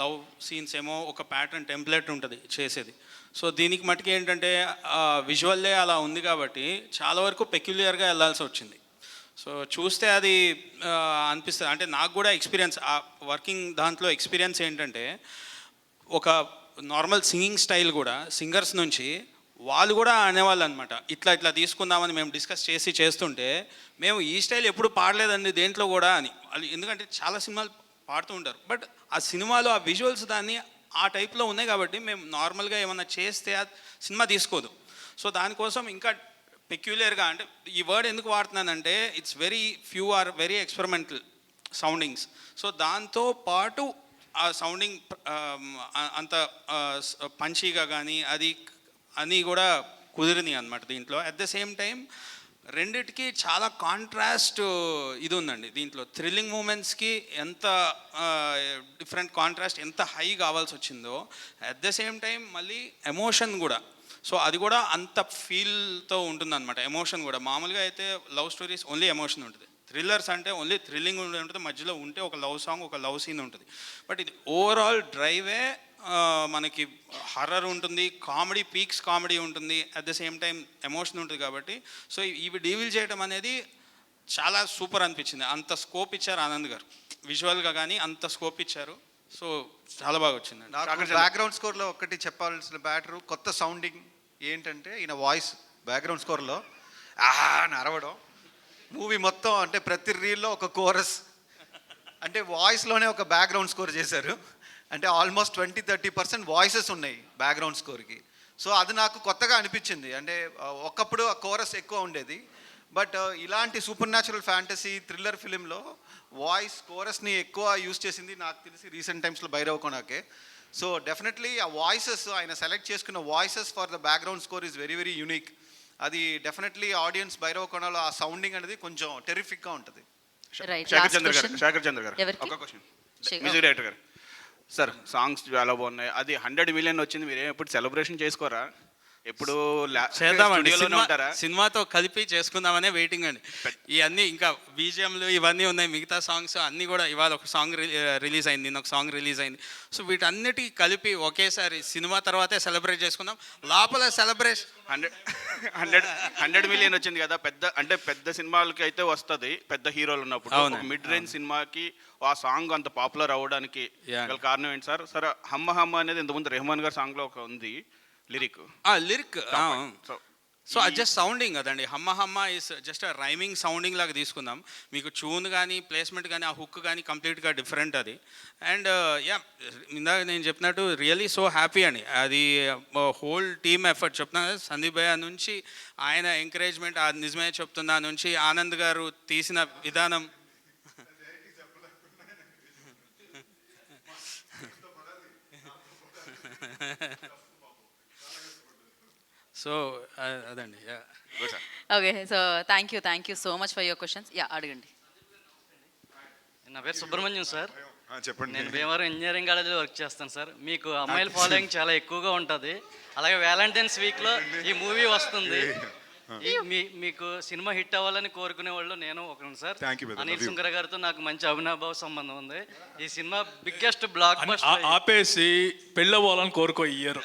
J: లవ్ సీన్స్ ఏమో ఒక ప్యాటర్న్ టెంప్లెట్ ఉంటుంది చేసేది. సో దీనికి మటుకు ఏంటంటే విజువల్లే అలా ఉంది కాబట్టి చాలా వరకు పెక్యులియర్గా వెళ్ళాల్సి వచ్చింది. సో చూస్తే అది అనిపిస్తుంది. అంటే నాకు కూడా ఎక్స్పీరియన్స్, ఆ వర్కింగ్ దాంట్లో ఎక్స్పీరియన్స్ ఏంటంటే ఒక నార్మల్ సింగింగ్ స్టైల్ కూడా సింగర్స్ నుంచి వాళ్ళు కూడా అనేవాళ్ళు అనమాట, ఇట్లా తీసుకుందామని మేము డిస్కస్ చేస్తుంటే మేము ఈ స్టైల్ ఎప్పుడు పాడలేదండి దేంట్లో కూడా అని. ఎందుకంటే చాలా సినిమాలు పాడుతూ ఉంటారు, బట్ ఆ సినిమాలో ఆ విజువల్స్ దాన్ని ఆ టైప్లో ఉన్నాయి కాబట్టి మేము నార్మల్గా ఏమన్నా చేస్తే ఆ సినిమా తీసుకోదు. సో దానికోసం ఇంకా పెక్యులర్గా, అంటే ఈ వర్డ్ ఎందుకు వాడుతున్నానంటే it's few are very experimental soundings. So దాంతో పాటు ఆ సౌండింగ్ అంత పంచీగా కానీ అది అని కూడా కుదిరింది అనమాట దీంట్లో. అట్ ద సేమ్ టైం రెండిటికి చాలా కాంట్రాస్ట్ ఇది ఉందండి దీంట్లో. థ్రిల్లింగ్ మూమెంట్స్కి ఎంత డిఫరెంట్ కాంట్రాస్ట్, ఎంత హై కావాల్సి వచ్చిందో, అట్ ద సేమ్ టైం మళ్ళీ ఎమోషన్ కూడా. సో అది కూడా అంత ఫీల్తో ఉంటుంది అనమాట. ఎమోషన్ కూడా మామూలుగా అయితే లవ్ స్టోరీస్ ఓన్లీ ఎమోషన్ ఉంటుంది, థ్రిల్లర్స్ అంటే ఓన్లీ థ్రిల్లింగ్ ఉంటుంది, మధ్యలో ఉంటే ఒక లవ్ సాంగ్, ఒక లవ్ సీన్ ఉంటుంది. బట్ ఇది ఓవరాల్ డ్రైవే మనకి హర్రర్ ఉంటుంది, కామెడీ, పీక్స్ కామెడీ ఉంటుంది, at the same time emotion ఉంటుంది కాబట్టి సో ఇవి డీవిల్ చేయడం అనేది చాలా సూపర్ అనిపించింది. అంత స్కోప్ ఇచ్చారు ఆనంద్ గారు విజువల్గా కానీ, అంత స్కోప్ ఇచ్చారు. సో చాలా బాగా వచ్చింది.
C: బ్యాక్గ్రౌండ్ స్కోర్లో ఒకటి చెప్పాల్సిన బ్యాటరు కొత్త సౌండింగ్ ఏంటంటే ఈయన వాయిస్ బ్యాక్గ్రౌండ్ స్కోర్లో అని అరవడం. మూవీ మొత్తం అంటే ప్రతి రీల్లో ఒక కోరస్, అంటే వాయిస్లోనే ఒక బ్యాక్గ్రౌండ్ స్కోర్ చేశారు. అంటే ఆల్మోస్ట్ 20-30% వాయిసెస్ ఉన్నాయి బ్యాక్గ్రౌండ్ స్కోర్కి. సో అది నాకు కొత్తగా అనిపించింది. అంటే ఒకప్పుడు ఆ కోరస్ ఎక్కువ ఉండేది, బట్ ఇలాంటి సూపర్ న్యాచురల్ ఫ్యాంటసీ థ్రిల్లర్ ఫిలింలో వాయిస్ కోరస్ని ఎక్కువ యూజ్ చేసింది నాకు తెలిసి రీసెంట్ టైమ్స్లో భైరవకోనకే. సో డెఫినెట్లీ ఆ వాయిసెస్, ఆయన సెలెక్ట్ చేసుకున్న voices for the background score is very unique. అది డెఫినెట్లీ ఆడియన్స్ భైరవకోనలో ఆ సౌండింగ్ అనేది కొంచెం టెరిఫిక్గా ఉంటుంది.
A: శేఖర్ చంద్ర గారు ఒక క్వశ్చన్, మ్యూజిక్ డైరెక్టర్ గారు. సార్ సాంగ్స్ చాలా బాగున్నాయి, అది 100 million వచ్చింది, మీరు ఎప్పుడు సెలబ్రేషన్ చేసుకోరా? ఎప్పుడు
S: చేద్దామండి
A: స్టూడియోలోనే ఉంటారా?
S: సినిమాతో కలిపి చేసుకుందామనే వెయిటింగ్ అండి. ఇవన్నీ ఇంకా బీజిఎంలు ఇవన్నీ ఉన్నాయి, మిగతా సాంగ్స్ అన్నీ కూడా. ఇవాళ ఒక సాంగ్ రిలీజ్ అయింది, నిన్న ఒక సాంగ్ రిలీజ్ అయింది. సో వీటన్నిటికీ కలిపి ఒకేసారి సినిమా తర్వాతే సెలబ్రేట్ చేసుకుందాం. లోపల సెలబ్రేషన్
A: 100 మిలియన్ వచ్చింది కదా, పెద్ద సినిమాలకి అయితే వస్తుంది పెద్ద హీరోలు ఉన్నప్పుడు.
S: అవునండి.
A: మిడ్ రేంజ్ సినిమాకి ఆ సాంగ్ అంత పాపులర్ అవ్వడానికి గల కారణం ఏంటి సార్? సరే, హమ్మ హమ్మ అనేది ఇంతకుముందు రెహమాన్ గారి సాంగ్లో ఒక ఉంది లిరిక్.
S: సో అది జస్ట్ సౌండింగ్ కదండి. హమ్మ హమ్మ ఇస్ జస్ట్ రైమింగ్ సౌండింగ్ లాగా తీసుకుందాం. మీకు ట్యూన్ కానీ ప్లేస్మెంట్ కానీ ఆ హుక్ కానీ కంప్లీట్గా డిఫరెంట్ అది. అండ్ ఇందాక నేను చెప్పినట్టు రియలీ సో హ్యాపీ అండి. అది హోల్ టీమ్ ఎఫర్ట్ చెప్తున్నా. సందీప్ భయ్య నుంచి ఆయన ఎంకరేజ్మెంట్, నిజమే చెప్తున్నా నుంచి ఆనంద్ గారు తీసిన విధానం. సో అదండి.
B: Okay, so thank you so much for your questions. అడగండి.
T: నా పేరు సుబ్రహ్మణ్యం సార్.
D: చెప్పండి.
T: నేను భీమవరం ఇంజనీరింగ్ కాలేజీలో వర్క్ చేస్తాను సార్. మీకు అమ్మాయిల ఫాలోయింగ్ చాలా ఎక్కువగా ఉంటుంది. అలాగే వ్యాలంటైన్స్ వీక్లో ఈ మూవీ వస్తుంది. మీకు సినిమా హిట్ అవ్వాలని కోరుకునే వాళ్ళు నేను ఒకరు సార్. అనిల్ సుంకర గారితో నాకు మంచి అవినాభావ సంబంధం ఉంది. ఈ సినిమా బిగ్గెస్ట్ బ్లాక్ బస్టర్.
F: ఆపేసి పెళ్ళవ్వాలని కోరుకో ఇయ్యరు.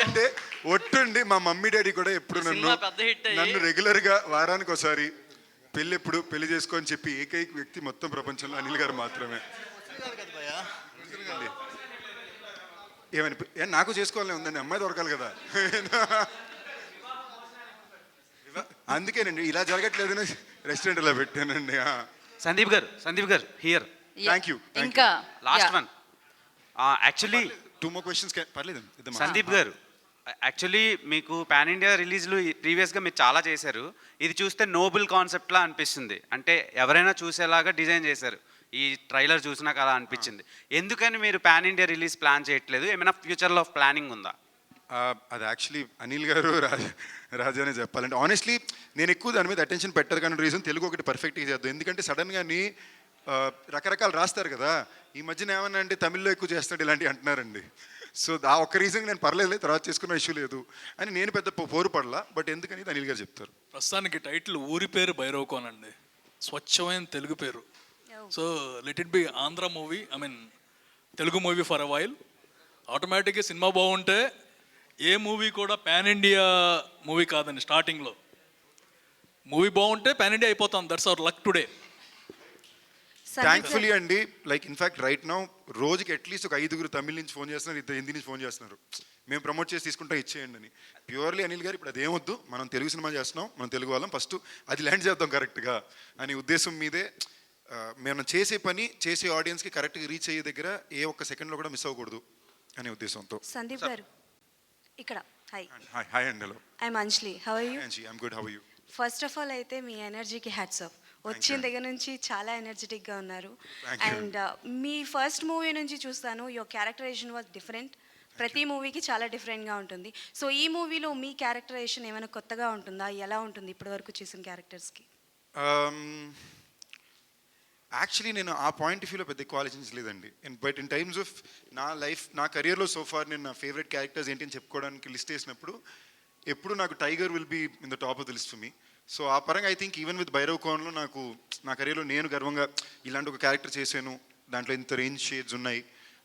D: అంటే ఒట్టుండి మా మమ్మీ డాడీ కూడా ఎప్పుడు నన్ను రెగ్యులర్గా వారానికి ఒకసారి పెళ్లి చేసుకొని చెప్పి ఏకైక వ్యక్తి మొత్తం ప్రపంచంలో అనిల్ గారు మాత్రమే. ఏమని నాకు చేసుకోవాలని ఉందండి, అమ్మాయి దొరకాలి కదా. అందుకేనండి ఇలా జరగట్లేదని రెస్టారెంట్ ఇలా పెట్టానండి.
J: Sandeep garu here.
D: Thank you.
B: ఇంకా
J: last one. Actually
D: 2 more questions పర్లేదు.
J: సందీప్ గారు, యాక్చువల్లీ మీకు పాన్ ఇండియా రిలీజ్లు ప్రీవియస్గా మీరు చాలా చేశారు. ఇది చూస్తే నోబుల్ కాన్సెప్ట్లా అనిపిస్తుంది. అంటే ఎవరైనా చూసేలాగా డిజైన్ చేశారు. ఈ ట్రైలర్ చూసినాక అలా అనిపించింది. ఎందుకని మీరు పాన్ ఇండియా రిలీజ్ ప్లాన్ చేయట్లేదు? ఏమైనా ఫ్యూచర్లో ప్లానింగ్ ఉందా?
D: అది యాక్చువల్లీ అనిల్ గారు రాజానే చెప్పాలంటే. ఆనెస్ట్లీ నేను ఎక్కువ దాని మీద అటెన్షన్ పెట్టదు కానీ రీజన్ తెలుగు ఒకటి పర్ఫెక్ట్గా చేద్దాం. ఎందుకంటే సడన్గాని రకరకాలు రాస్తారు కదా. ఈ మధ్యన ఏమన్నా అంటే తమిళ్లో ఎక్కువ చేస్తాడు ఇలాంటివి అంటున్నారండి. సో ఆ ఒక్క రీజన్ నేను పర్లేదు, తర్వాత చేసుకున్న ఇష్యూ లేదు అని నేను పెద్ద పోరు పడలా. బట్ ఎందుకని అనిల్ గారు చెప్తారు.
F: ప్రస్తుతానికి టైటిల్ ఊరి పేరు భైరవకోన్ అండి, స్వచ్ఛమైన తెలుగు పేరు. So let it be Andhra movie, Telugu movie for a while. ఆటోమేటిక్గా సినిమా బాగుంటే ఏ మూవీ కూడా పాన్ ఇండియా మూవీ కాదండి. స్టార్టింగ్లో మూవీ బాగుంటే పాన్ ఇండియా అయిపోతాం. That's our luck today.
D: Thankfully అండి. లైక్ ఇన్ఫాక్ట్ రైట్ నౌ రోజుకి అట్లీస్ట్ ఒక 5 తమిళ నుంచి ఫోన్ చేస్తున్నారు, 2 హిందీ నుంచి ఫోన్ చేస్తున్నారు, మేము ప్రమోట్ చేసి తీసుకుంటాం ఇచ్చేయండి అని. ప్యూర్లీ అనిల్ గారు ఇప్పుడు అదేమొద్దు, మనం తెలుగు సినిమా చేస్తున్నాం, మనం తెలుగు వాళ్ళం, ఫస్ట్ అది ల్యాండ్ చేద్దాం కరెక్ట్గా అనే ఉద్దేశం మీదే. మనం చేసే పని చేసే ఆడియన్స్కి కరెక్ట్గా రీచ్ అయ్యే దగ్గర ఏ ఒక్క సెకండ్లో కూడా మిస్ అవ్వకూడదు అనే ఉద్దేశంతో.
U: సందీప్ గారు ఇక్కడ.
D: హాయ్ అండి. Hello,
U: I'm Anjali. How are you?
D: I'm good. How are you?
U: First of all అయితే మీ ఎనర్జీకి హ్యాట్స్ ఆఫ్. వచ్చిన దగ్గర నుంచి చాలా ఎనర్జెటిక్గా ఉన్నారు. అండ్ మీ ఫస్ట్ మూవీ నుంచి చూస్తాను, యువర్ క్యారెక్టరైజేషన్ వాజ్ డిఫరెంట్. ప్రతి మూవీకి చాలా డిఫరెంట్గా ఉంటుంది. సో ఈ మూవీలో మీ క్యారెక్టరైజేషన్ ఏమైనా కొత్తగా ఉంటుందా? ఎలా ఉంటుంది ఇప్పటివరకు చేసిన క్యారెక్టర్స్కి?
D: యాక్చువల్లీ నేను ఆ పాయింట్ ఆఫ్ వ్యూలో పెద్ద ఎక్కువ ఆలోచించలేదండి. బట్ ఇన్ టైమ్స్ ఆఫ్ నా లైఫ్, నా కెరియర్లో సోఫార్ నేను నా ఫేవరెట్ క్యారెక్టర్స్ ఏంటి అని చెప్పుకోవడానికి లిస్ట్ వేసినప్పుడు ఎప్పుడు నాకు Tiger will be in the top of the list for me. So ఆ పరంగా ఐ థింక్ ఈవెన్ విత్ భైరవకోన్లో నాకు నా కెరీర్లో నేను గర్వంగా ఇలాంటి ఒక క్యారెక్టర్ చేశాను, దాంట్లో ఇంత రేంజ్ షేడ్స్ ఉన్నాయి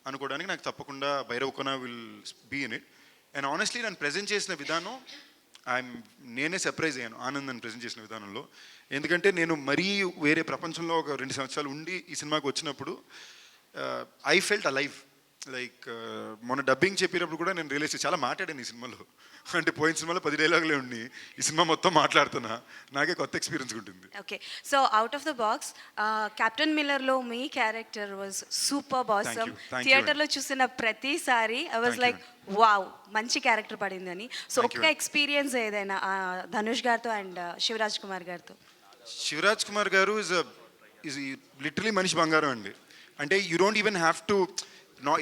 D: అనుకోవడానికి నాకు తప్పకుండా Bhairavakona will be in it. And honestly నన్ను ప్రజెంట్ చేసిన విధానం నేనే సర్ప్రైజ్ అయ్యాను ఆనంద్ నన్ను ప్రజెంట్ చేసిన విధానంలో. ఎందుకంటే నేను మరీ వేరే ప్రపంచంలో ఒక 2 సంవత్సరాలు ఉండి ఈ సినిమాకి వచ్చినప్పుడు ఐ ఫెల్ట్ అలైవ్. లైక్ మొన్న డబ్బింగ్ చెప్పేటప్పుడు కూడా నేను రియలైజ్ చాలా మాట్లాడాను ఈ సినిమాలో. అంటే పోయిన సినిమాలో 10 డైలాగులే ఉండి ఈ సినిమా మొత్తం మాట్లాడుతున్నా, నాకే కొత్త ఎక్స్పీరియన్స్ ఉంటుంది.
U: Okay, so out of the box captain మిల్లర్లో మీ క్యారెక్టర్ వాజ్ సూపర్ బాసమ్. థియేటర్లో చూసిన ప్రతిసారి ఐ వాజ్ లైక్ వావ్, మంచి క్యారెక్టర్ పడింది అని. సో ఒక్క ఎక్స్పీరియన్స్ ఏదైనా ధనుష్ గారితో అండ్ శివరాజ్ కుమార్ గారితో?
D: శివరాజ్ కుమార్ గారు ఈజ్ లిటరలీ మనిషి బంగారం అండి. అంటే you don't even have to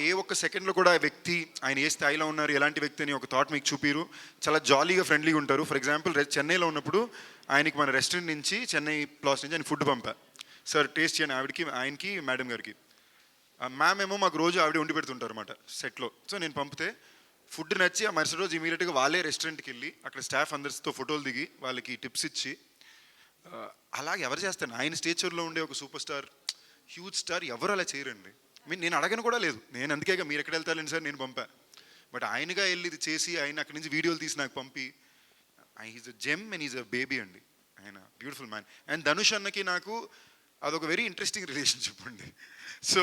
D: ఏ ఒక్క సెకండ్లో కూడా వ్యక్తి ఆయన ఏ స్థాయిలో ఉన్నారు, ఎలాంటి వ్యక్తి అని ఒక థాట్ మీకు చూపిరు. చాలా జాలీగా ఫ్రెండ్లీగా ఉంటారు. ఫర్ ఎగ్జాంపుల్ చెన్నైలో ఉన్నప్పుడు ఆయనకి మన రెస్టారెంట్ నుంచి చెన్నై ప్లాస్ నుంచి ఆయన ఫుడ్ పంపా, సార్ టేస్ట్ చేయండి ఆవిడకి, ఆయనకి, మేడం గారికి. మ్యామ్ ఏమో మాకు రోజు ఆవిడ వండి పెడుతుంటారు అన్నమాట సెట్లో. సో నేను పంపితే ఫుడ్ నచ్చి ఆ మరుసటి రోజు ఇమీడియట్గా వాళ్ళే రెస్టారెంట్కి వెళ్ళి అక్కడ స్టాఫ్ అందరితో ఫోటోలు దిగి వాళ్ళకి టిప్స్ ఇచ్చి అలాగే ఎవరు చేస్తారు? ఆయన స్టేచర్లో ఉండే ఒక సూపర్ స్టార్, హ్యూజ్ స్టార్ ఎవరు అలా చేయరండి. నేను అడగను కూడా లేదు. నేను అందుకే మీరు ఎక్కడ వెళ్తారని సార్ నేను పంపా. బట్ ఆయనగా వెళ్ళి ఇది చేసి ఆయన అక్కడి నుంచి వీడియోలు తీసి నాకు పంపి, he's a gem and he's a baby అండి. ఆయన బ్యూటిఫుల్ మ్యాన్. అండ్ ధనుష్ అన్నకి నాకు అదొక వెరీ ఇంట్రెస్టింగ్ రిలేషన్షిప్ అండి. సో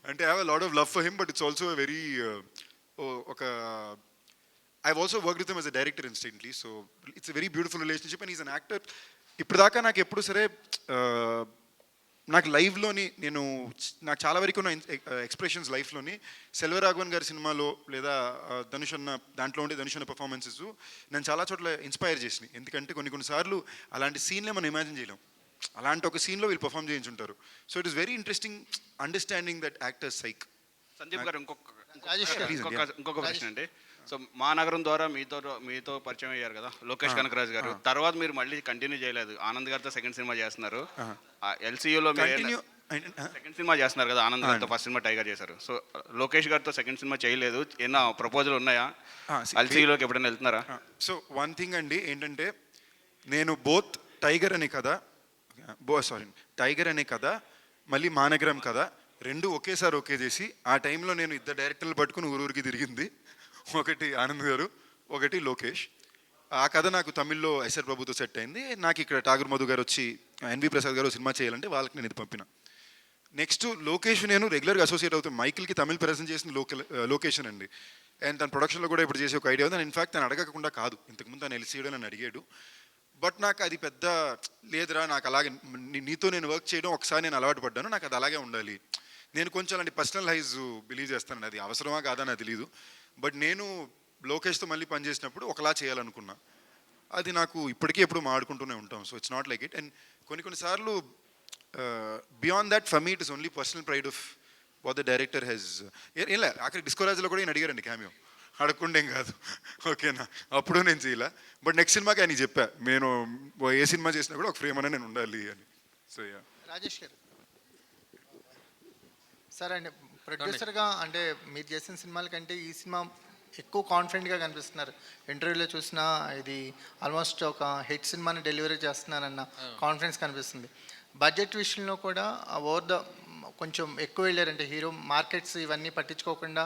D: అంటే I have a lot of love for him, but it's also very ఒక I've also worked with him as a director instantly, so it's a very beautiful relationship and he's an actor. ఇప్పటిదాకా నాకు ఎప్పుడు సరే నాకు లైవ్లోని నాకు చాలా వరకు ఉన్న ఎక్స్ప్రెషన్స్ లైఫ్లోని సెల్వరాఘవన్ గారి సినిమాలో లేదా ధనుష్ అన్న దాంట్లో ఉండే ధనుష్ అన్న పర్ఫార్మెన్సెస్ నన్ను చాలా చోట్ల ఇన్స్పైర్ చేసినాయి. ఎందుకంటే కొన్నిసార్లు అలాంటి సీన్లే మనం ఇమాజిన్ చేయలేం. అలాంటి ఒక సీన్లో వీళ్ళు పర్ఫామ్ చేయించుంటారు. So it is very interesting understanding that actors psych.
A: Sandeep garu ఇంకొక ప్రశ్న అండి. సో మా నగరం ద్వారా మీతో పరిచయం అయ్యారు కదా లోకేష్ కనకరాజు గారు. తర్వాత మీరు మళ్ళీ కంటిన్యూ చేయలేదు, ఆనంద్ గారితో సెకండ్ సినిమా చేస్తున్నారు. ఎల్సీయూలో సెకండ్ సినిమా చేస్తున్నారు కదా, ఆనంద్ గారితో ఫస్ట్ సినిమా టైగర్ చేశారు. సో లోకేష్ గారితో సెకండ్ సినిమా చేయలేదు, ఏమన్నా ప్రపోజల్ ఉన్నాయా? ఎల్సీయూలోకి ఎప్పుడైనా వెళ్తున్నారా?
D: సో వన్ థింగ్ అండి ఏంటంటే, నేను బోత్ టైగర్ అనే కథ మళ్ళీ మానగరం కథ రెండు ఒకేసారి ఓకే చేసి ఆ టైంలో నేను ఇద్దరు డైరెక్టర్లు పట్టుకుని ఊరికి తిరిగింది. ఒకటి ఆనంద్ గారు, ఒకటి లోకేష్. ఆ కథ నాకు తమిళ్లో ఎస్ఆర్ ప్రభుతో సెట్ అయింది. నాకు ఇక్కడ ఠాగూర్ మధు గారు వచ్చి ఎన్వి ప్రసాద్ గారు సినిమా చేయాలంటే వాళ్ళకి నేను ఇది పంపిన. నెక్స్ట్ లోకేష్ నేను రెగ్యులర్గా అసోసియేట్ అవుతాను. మైకిల్కి తమిళ్ ప్రజెంట్ చేసిన లొకేషన్ అండి. అండ్ తన ప్రొడక్షన్లో కూడా ఇప్పుడు చేసే ఒక ఐడియా ఉంది. ఇన్ఫాక్ట్ తను అడగకుండా కాదు, ఇంతకుముందు తను ఎల్సీడో నన్ను అడిగాడు. బట్ నాకు అది పెద్ద లేదురా, నాకు అలాగే నీతో నేను వర్క్ చేయడం ఒకసారి నేను అలవాటు పడ్డాను, నాకు అది అలాగే ఉండాలి. నేను కొంచెం అలాంటి పర్సనల్ హైజ్ బిలీవ్ చేస్తానండి. అది అవసరమా కాదా నాకు తెలియదు. బట్ నేను లోకేష్తో మళ్ళీ పనిచేసినప్పుడు ఒకలా చేయాలనుకున్నా. అది నాకు ఇప్పటికీ ఎప్పుడు మాట్లాడుకుంటూనే ఉంటాం. So it's not like it. And కొన్నిసార్లు beyond that for me it is only personal pride of what the director has. ఇలా అక్కడ డిస్కోరాజ్లో కూడా నేను అడిగారండి క్యామియో, అడగకుండేం కాదు, ఓకేనా? అప్పుడు నేను చేయలే. బట్ నెక్స్ట్ సినిమాకి ఆయన చెప్పా, నేను ఏ సినిమా చేసినా కూడా ఒక ఫ్రేమ్ అనే నేను ఉండాలి అని. So yeah.
E: రాజేష్ గారు సార్, అండి ప్రొడ్యూసర్గా అంటే మీరు చేసిన సినిమాల కంటే ఈ సినిమా ఎక్కువ కాన్ఫిడెంట్గా కనిపిస్తున్నారు. ఇంటర్వ్యూలో చూసినా ఇది ఆల్మోస్ట్ ఒక హిట్ సినిమాని డెలివరీ చేస్తున్నారన్న కాన్ఫిడెన్స్ కనిపిస్తుంది. బడ్జెట్ విషయంలో కూడా కొంచెం ఎక్కువ వెళ్ళారంటే హీరో మార్కెట్స్ ఇవన్నీ పట్టించుకోకుండా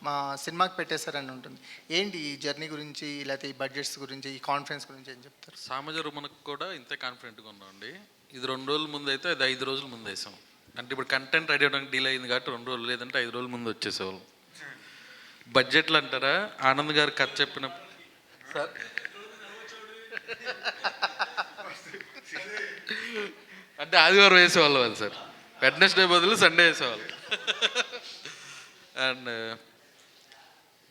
E: మా సినిమాకి పెట్టేశారని ఉంటుంది. ఏంటి ఈ జర్నీ గురించి, లేకపోతే ఈ బడ్జెట్స్ గురించి, ఈ కాన్ఫిడెన్స్ గురించి ఏం చెప్తారు?
I: సామజరు మనకు కూడా ఇంతే కాన్ఫిడెంట్గా ఉన్నామండి. ఇది 2 రోజుల ముందు అయితే అది 5 రోజుల ముందు వేసాం. అంటే ఇప్పుడు కంటెంట్ రెడీ అవ్వడానికి డీల్ అయింది కాబట్టి 2 రోజులు, లేదంటే 5 రోజుల ముందు వచ్చేసేవాళ్ళు. బడ్జెట్లు అంటారా, ఆనంద్ గారు కథ చెప్పిన సార్ అంటే ఆదివారం వేసేవాళ్ళు వాళ్ళు సార్, వెడ్నెస్డే బదులు సండే వేసేవాళ్ళు. అండ్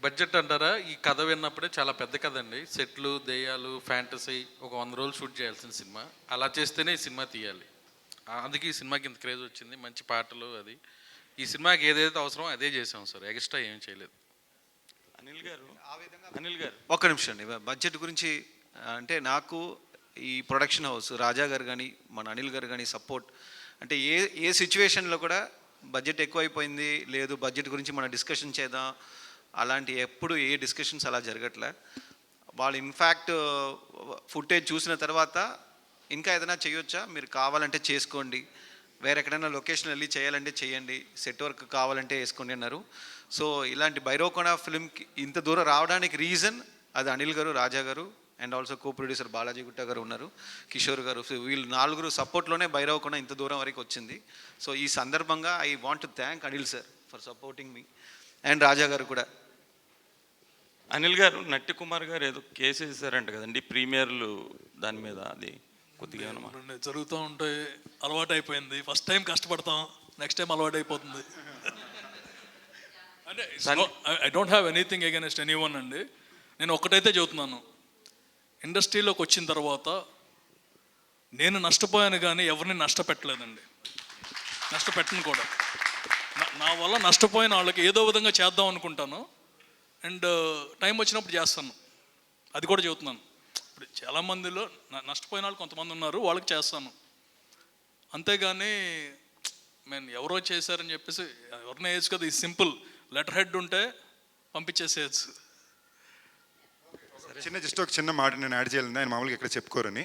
I: బడ్జెట్ అంటారా, ఈ కథ విన్నప్పుడే చాలా పెద్ద కథ అండి. సెట్లు, దెయ్యాలు, ఫ్యాంటసీ, ఒక 100 రోజులు షూట్ చేయాల్సిన సినిమా. అలా చేస్తేనే ఈ సినిమా తీయాలి. అందుకే ఈ సినిమాకి ఇంత క్రేజ్ వచ్చింది. మంచి పాటలు, అది ఈ సినిమాకి ఏదైతే అవసరమో అదే చేసాం సార్, ఎక్స్ట్రా ఏం చేయలేదు.
C: అనిల్ గారు ఒక్క నిమిషం అండి. బడ్జెట్ గురించి అంటే నాకు ఈ ప్రొడక్షన్ హౌస్ రాజా గారు కానీ మన అనిల్ గారు కానీ సపోర్ట్ అంటే ఏ సిచ్యువేషన్లో కూడా బడ్జెట్ ఎక్కువైపోయింది లేదు, బడ్జెట్ గురించి మనం డిస్కషన్ చేద్దాం, అలాంటి ఎప్పుడు ఏ డిస్కషన్స్ అలా జరగట్లే. వాళ్ళు ఇన్ఫ్యాక్ట్ ఫుటేజ్ చూసిన తర్వాత ఇంకా ఏదైనా చేయొచ్చా, మీరు కావాలంటే చేసుకోండి, వేరే ఎక్కడైనా లొకేషన్ వెళ్ళి చేయాలంటే చేయండి, సెట్ వర్క్ కావాలంటే వేసుకోండి అన్నారు. సో ఇలాంటి భైరవకొండ ఫిల్మ్కి ఇంత దూరం రావడానికి రీజన్ అది అనిల్ గారు, రాజా గారు and also co producer Balaji గుట్ట గారు ఉన్నారు, కిషోర్ గారు. సో వీళ్ళు 4 సపోర్ట్లోనే భైరవకొండ ఇంత దూరం వరకు వచ్చింది. సో ఈ సందర్భంగా I want to thank Anil sir for supporting me and Raja garu కూడా.
G: అనిల్ గారు, నట్టి కుమార్ గారు ఏదో కేసు వేసారంట కదండి ప్రీమియర్లు దాని మీద, అది కొద్దిగా
F: జరుగుతూ ఉంటే అలవాటు అయిపోయింది. ఫస్ట్ టైం కష్టపడతాం, నెక్స్ట్ టైం అలవాటు అయిపోతుంది. అంటే I don't have anything against anyone అండి. నేను ఒక్కటైతే చెబుతున్నాను, ఇండస్ట్రీలోకి వచ్చిన తర్వాత నేను నష్టపోయాను కానీ ఎవరిని నష్టపెట్టలేదండి, నష్టపెట్టను కూడా. నా వల్ల నష్టపోయిన వాళ్ళకి ఏదో విధంగా చేద్దాం అనుకుంటాను, అండ్ టైం వచ్చినప్పుడు చేస్తాను. అది కూడా చెబుతున్నాను. ఇప్పుడు చాలామందిలో నష్టపోయిన వాళ్ళు కొంతమంది ఉన్నారు, వాళ్ళకి చేస్తాను. అంతేగాని నేను ఎవరో చేశారని చెప్పేసి ఎవరినే వేయచ్చు కదా. ఇది సింపుల్, లెటర్ హెడ్ ఉంటే పంపించేసేయచ్చు.
D: జస్ట్ ఒక చిన్న మాట నేను యాడ్ చేయాలండి, ఆయన మామూలుగా ఇక్కడ చెప్పుకోరని.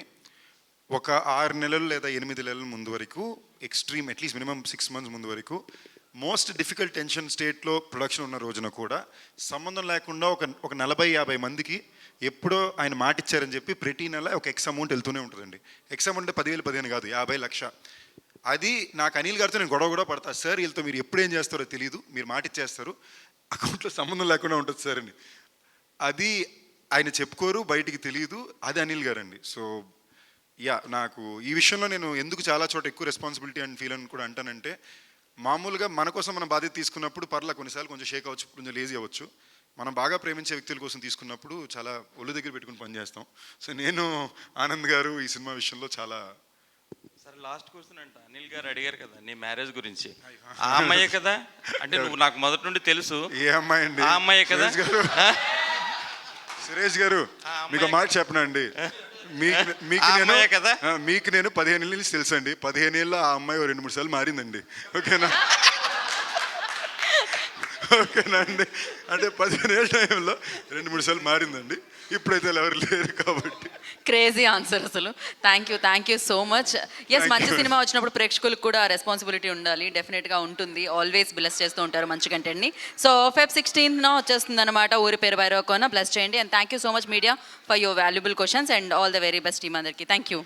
D: ఒక 6 నెలలు లేదా 8 నెలల ముందు వరకు ఎక్స్ట్రీమ్ అట్లీస్ట్ మినిమం 6 months ముందు వరకు మోస్ట్ డిఫికల్ట్ టెన్షన్ స్టేట్లో ప్రొడక్షన్ ఉన్న రోజున కూడా సంబంధం లేకుండా ఒక 40-50 మందికి ఎప్పుడో ఆయన మాట ఇచ్చారని చెప్పి ప్రతి నెల ఒక ఎక్స్ అమౌంట్ వెళ్తూనే ఉంటుందండి. ఎక్స్ అమౌంట్ అంటే 10,000-15,000 కాదు, 50,00,000. అది నాకు అనిల్ గారితో నేను గొడవ కూడా పడతా, సార్ వీళ్ళతో మీరు ఎప్పుడు ఏం చేస్తారో తెలియదు, మీరు మాట ఇచ్చేస్తారు, అకౌంట్లో సంబంధం లేకుండా ఉంటుంది సార్ అని. అది ఆయన చెప్పుకోరు, బయటికి తెలియదు, అది అనిల్ గారండి. సో నాకు ఈ విషయంలో నేను ఎందుకు చాలా చోట ఎక్కువ రెస్పాన్సిబిలిటీ అండ్ ఫీల్ అని కూడా అంటానంటే, మామూలుగా మన కోసం మనం బాధ్యత తీసుకున్నప్పుడు పర్లా కొన్నిసార్లు కొంచెం షేక్ అవ్వచ్చు, కొంచెం లేజీ అవ్వచ్చు. మనం బాగా ప్రేమించే వ్యక్తుల కోసం తీసుకున్నప్పుడు చాలా ఒళ్ళు దగ్గర పెట్టుకుని పనిచేస్తాం. సో నేను ఆనంద్ గారు ఈ సినిమా విషయంలో చాలా.
G: సరే లాస్ట్ క్వశ్చన్ అంట, అనిల్ గారు అడిగారు కదా నీ మ్యారేజ్ గురించి, ఆ అమ్మాయే కదా? అంటే నువ్వు నాకు మొదటి నుండి తెలుసు.
D: ఏ అమ్మాయి అండి?
G: ఆ అమ్మాయే కదా?
D: సురేష్ గారు మీకు మాట చెప్పనండి, మీకు నేను 15 ఏళ్ళ నుంచి తెలుసు అండి. 15 ఏళ్ళ ఆ అమ్మాయి 2-3 సార్లు మారిందండి. ఓకేనా? ఓకేనా అండి? అంటే 15 ఏళ్ళ టైంలో 2-3 సార్లు మారిందండి. ఇప్పుడైతే ఎవరు లేరు కాబట్టి.
B: క్రేజీ ఆన్సర్ అసలు. Thank you so much. Yes, మంచి సినిమా వచ్చినప్పుడు ప్రేక్షకులకు కూడా రెస్పాన్సిబిలిటీ ఉండాలి, డెఫినెట్గా ఉంటుంది. ఆల్వేస్ బ్లెస్ చేస్తూ ఉంటారు మంచి కంటెంట్ని. సో Feb 16th వచ్చేస్తుంది అనమాట ఊరి పేరు భైరవ కోన. బ్లెస్ చేయండి. And thank you so much media for your valuable questions and all the very best team అందరికీ. Thank you.